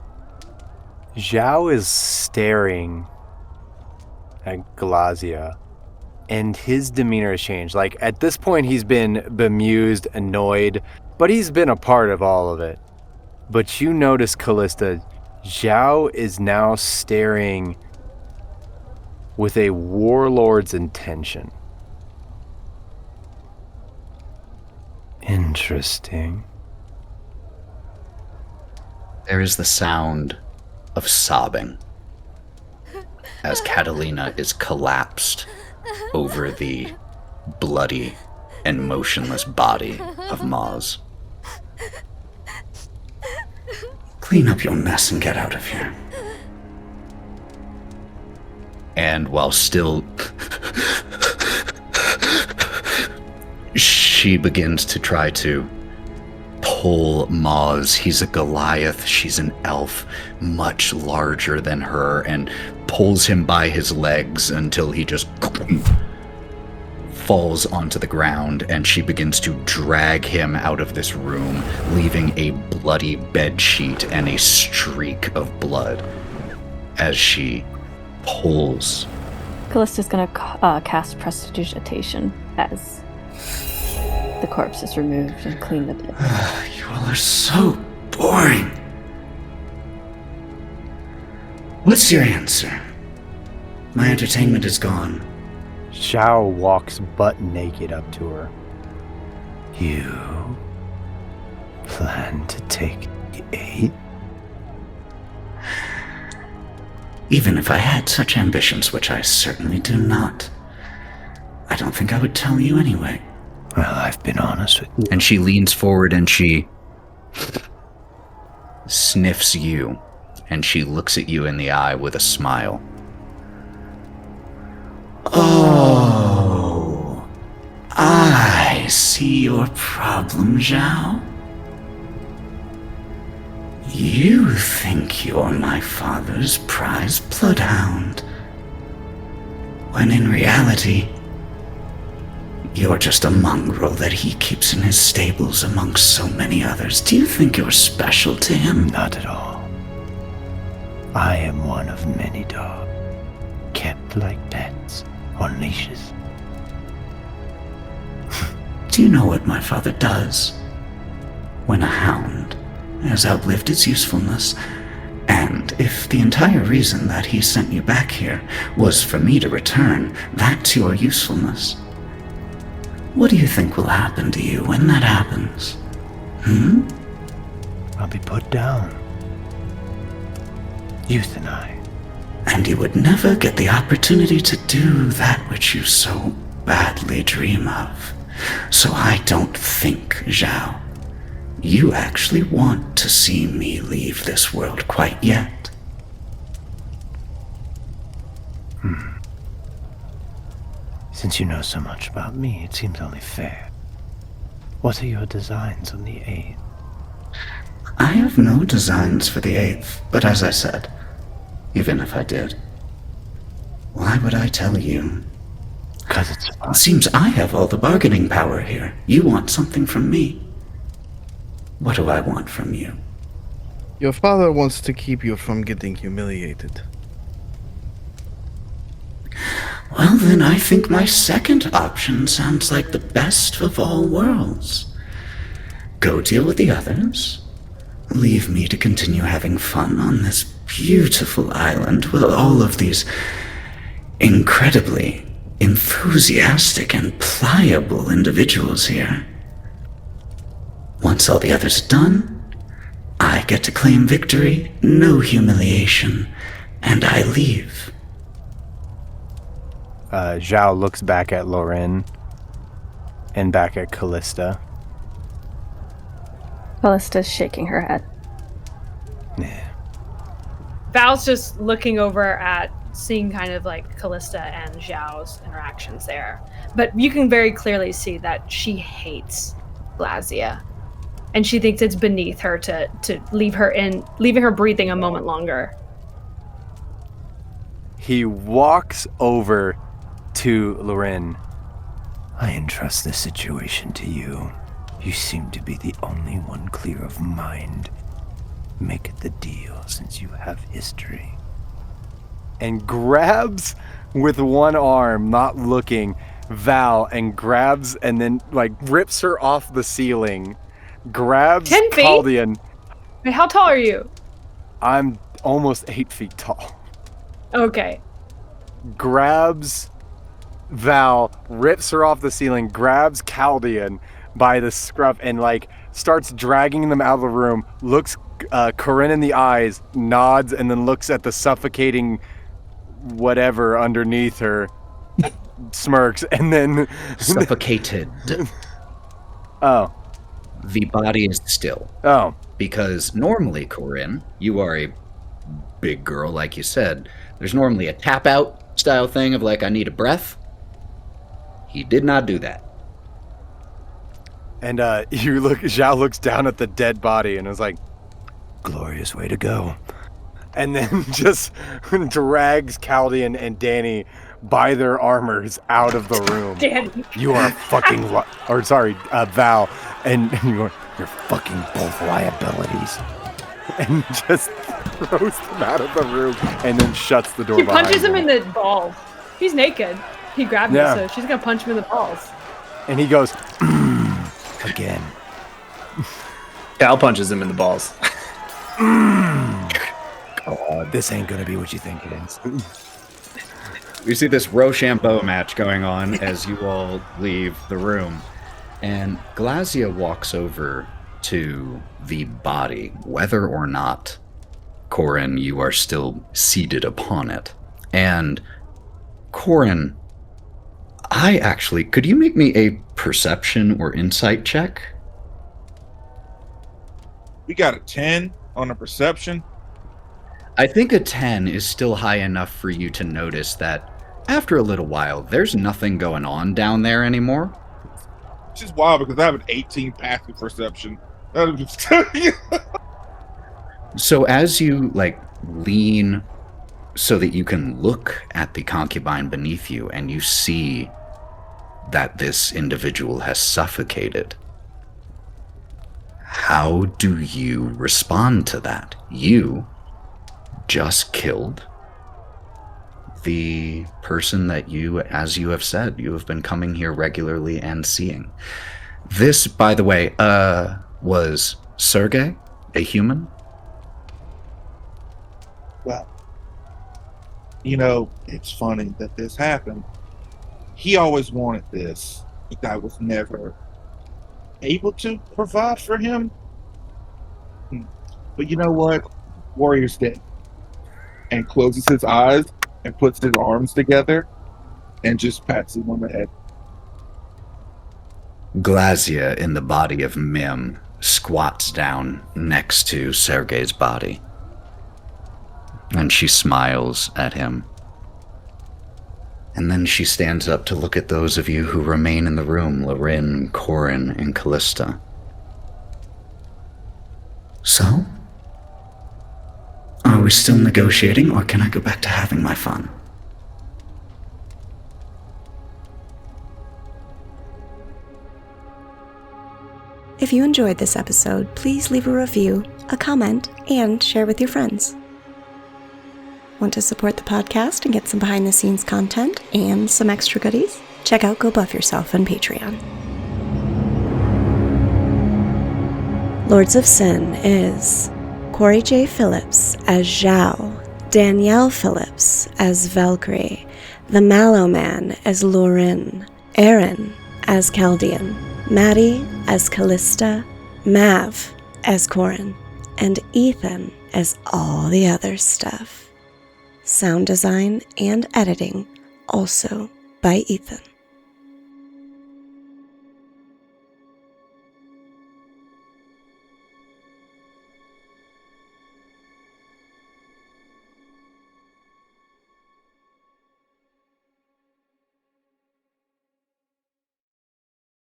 Zhou is staring at Glazia, and his demeanor has changed. Like, at this point, he's been bemused, annoyed, but he's been a part of all of it. But you notice, Kalista, Zhou is now staring with a warlord's intention. Interesting. There is the sound of sobbing as Catalina is collapsed over the bloody and motionless body of Maz. Clean up your mess and get out of here. And while still she begins to try to pull Maz. He's a Goliath, she's an elf, much larger than her, and pulls him by his legs until he just falls onto the ground, and she begins to drag him out of this room, leaving a bloody bedsheet and a streak of blood as she pulls. Kalista's gonna cast Prestidigitation as the corpse is removed and clean the bed. You all are so boring. What's your answer? My entertainment is gone. Zhou walks butt naked up to her. You plan to take the 8? Even if I had such ambitions, which I certainly do not, I don't think I would tell you anyway. Well, I've been honest with you. And she leans forward and she sniffs you, and she looks at you in the eye with a smile. Oh, I see your problem, Zhou. You think you're my father's prize bloodhound, when in reality, you're just a mongrel that he keeps in his stables amongst so many others. Do you think you're special to him? Not at all. I am one of many dogs, kept like pets on leashes. Do you know what my father does when a hound has outlived its usefulness? And if the entire reason that he sent you back here was for me to return that to your usefulness, what do you think will happen to you when that happens? I'll be put down. Euthanize. And you would never get the opportunity to do that which you so badly dream of. So I don't think, Zhou, you actually want to see me leave this world quite yet. Since you know so much about me, it seems only fair. What are your designs on the 8th? I have no designs for the 8th, but as I said, even if I did, why would I tell you? 'Cause it's fun. It seems I have all the bargaining power here. You want something from me. What do I want from you? Your father wants to keep you from getting humiliated. Well, then I think my second option sounds like the best of all worlds. Go deal with the others. Leave me to continue having fun on this beautiful island with all of these incredibly enthusiastic and pliable individuals here. Once all the others are done, I get to claim victory, no humiliation, and I leave. Zhou looks back at Lorwryn and back at Kalista. Kalista's shaking her head. Val's just looking over at seeing kind of like Kalista and Zhao's interactions there. But you can very clearly see that she hates Glazia. And she thinks it's beneath her to leaving her breathing a moment longer. He walks over to Lorwryn. I entrust this situation to you. You seem to be the only one clear of mind. Make the deal since you have history. And grabs with one arm, not looking, Val, and grabs and then like rips her off the ceiling. Grabs 10 feet? Kaldian. Wait, how tall are you? I'm almost 8 feet tall. Okay. Grabs Val, rips her off the ceiling, grabs Kaldian by the scruff and like starts dragging them out of the room, looks Korrin in the eyes, nods, and then looks at the suffocating whatever underneath her, smirks, and then... Suffocated. Oh. The body is still. Oh. Because normally, Korrin, you are a big girl, like you said. There's normally a tap-out style thing of like, I need a breath. He did not do that. And Zhou looks down at the dead body and was like, glorious way to go. And then just drags Kaldian and Danny by their armors out of the room. Danny. You are fucking, Val. And you're fucking both liabilities. And just throws them out of the room and then shuts the door She behind punches him in the balls. He's naked. He grabbed Yeah. me, so she's gonna punch him in the balls. And he goes, again. Cal punches him in the balls. Oh, this ain't gonna be what you think it is. We see this Rochambeau match going on as you all leave the room. And Glazia walks over to the body, whether or not, Korrin, you are still seated upon it. And Korrin, could you make me a perception or insight check? We got a 10 on a perception. I think a 10 is still high enough for you to notice that after a little while, there's nothing going on down there anymore. Which is wild because I have an 18 passive perception. So as you lean so that you can look at the concubine beneath you and you see that this individual has suffocated, how do you respond to that? You just killed the person that you, as you have said, you have been coming here regularly and seeing. This, by the way, was Sergei, a human? Well, it's funny that this happened. He always wanted this, but I was never able to provide for him. But you know what? Warrior's dead. And closes his eyes and puts his arms together and just pats him on the head. Glazia, in the body of Mim, squats down next to Sergei's body. And she smiles at him. And then she stands up to look at those of you who remain in the room, Lorwryn, Korrin, and Kalista. So? Are we still negotiating, or can I go back to having my fun? If you enjoyed this episode, please leave a review, a comment, and share with your friends. Want to support the podcast and get some behind-the-scenes content and some extra goodies? Check out Go Buff Yourself on Patreon. Lords of Sin is Cory J. Phillips as Zhou, Danielle Phillips as Valkerie, TheMalloMan as Lorwryn, Aaron as Kaldian, Matty as Kalista, Mav as Korrin, and Ethan as all the other stuff. Sound design and editing also by Ethan.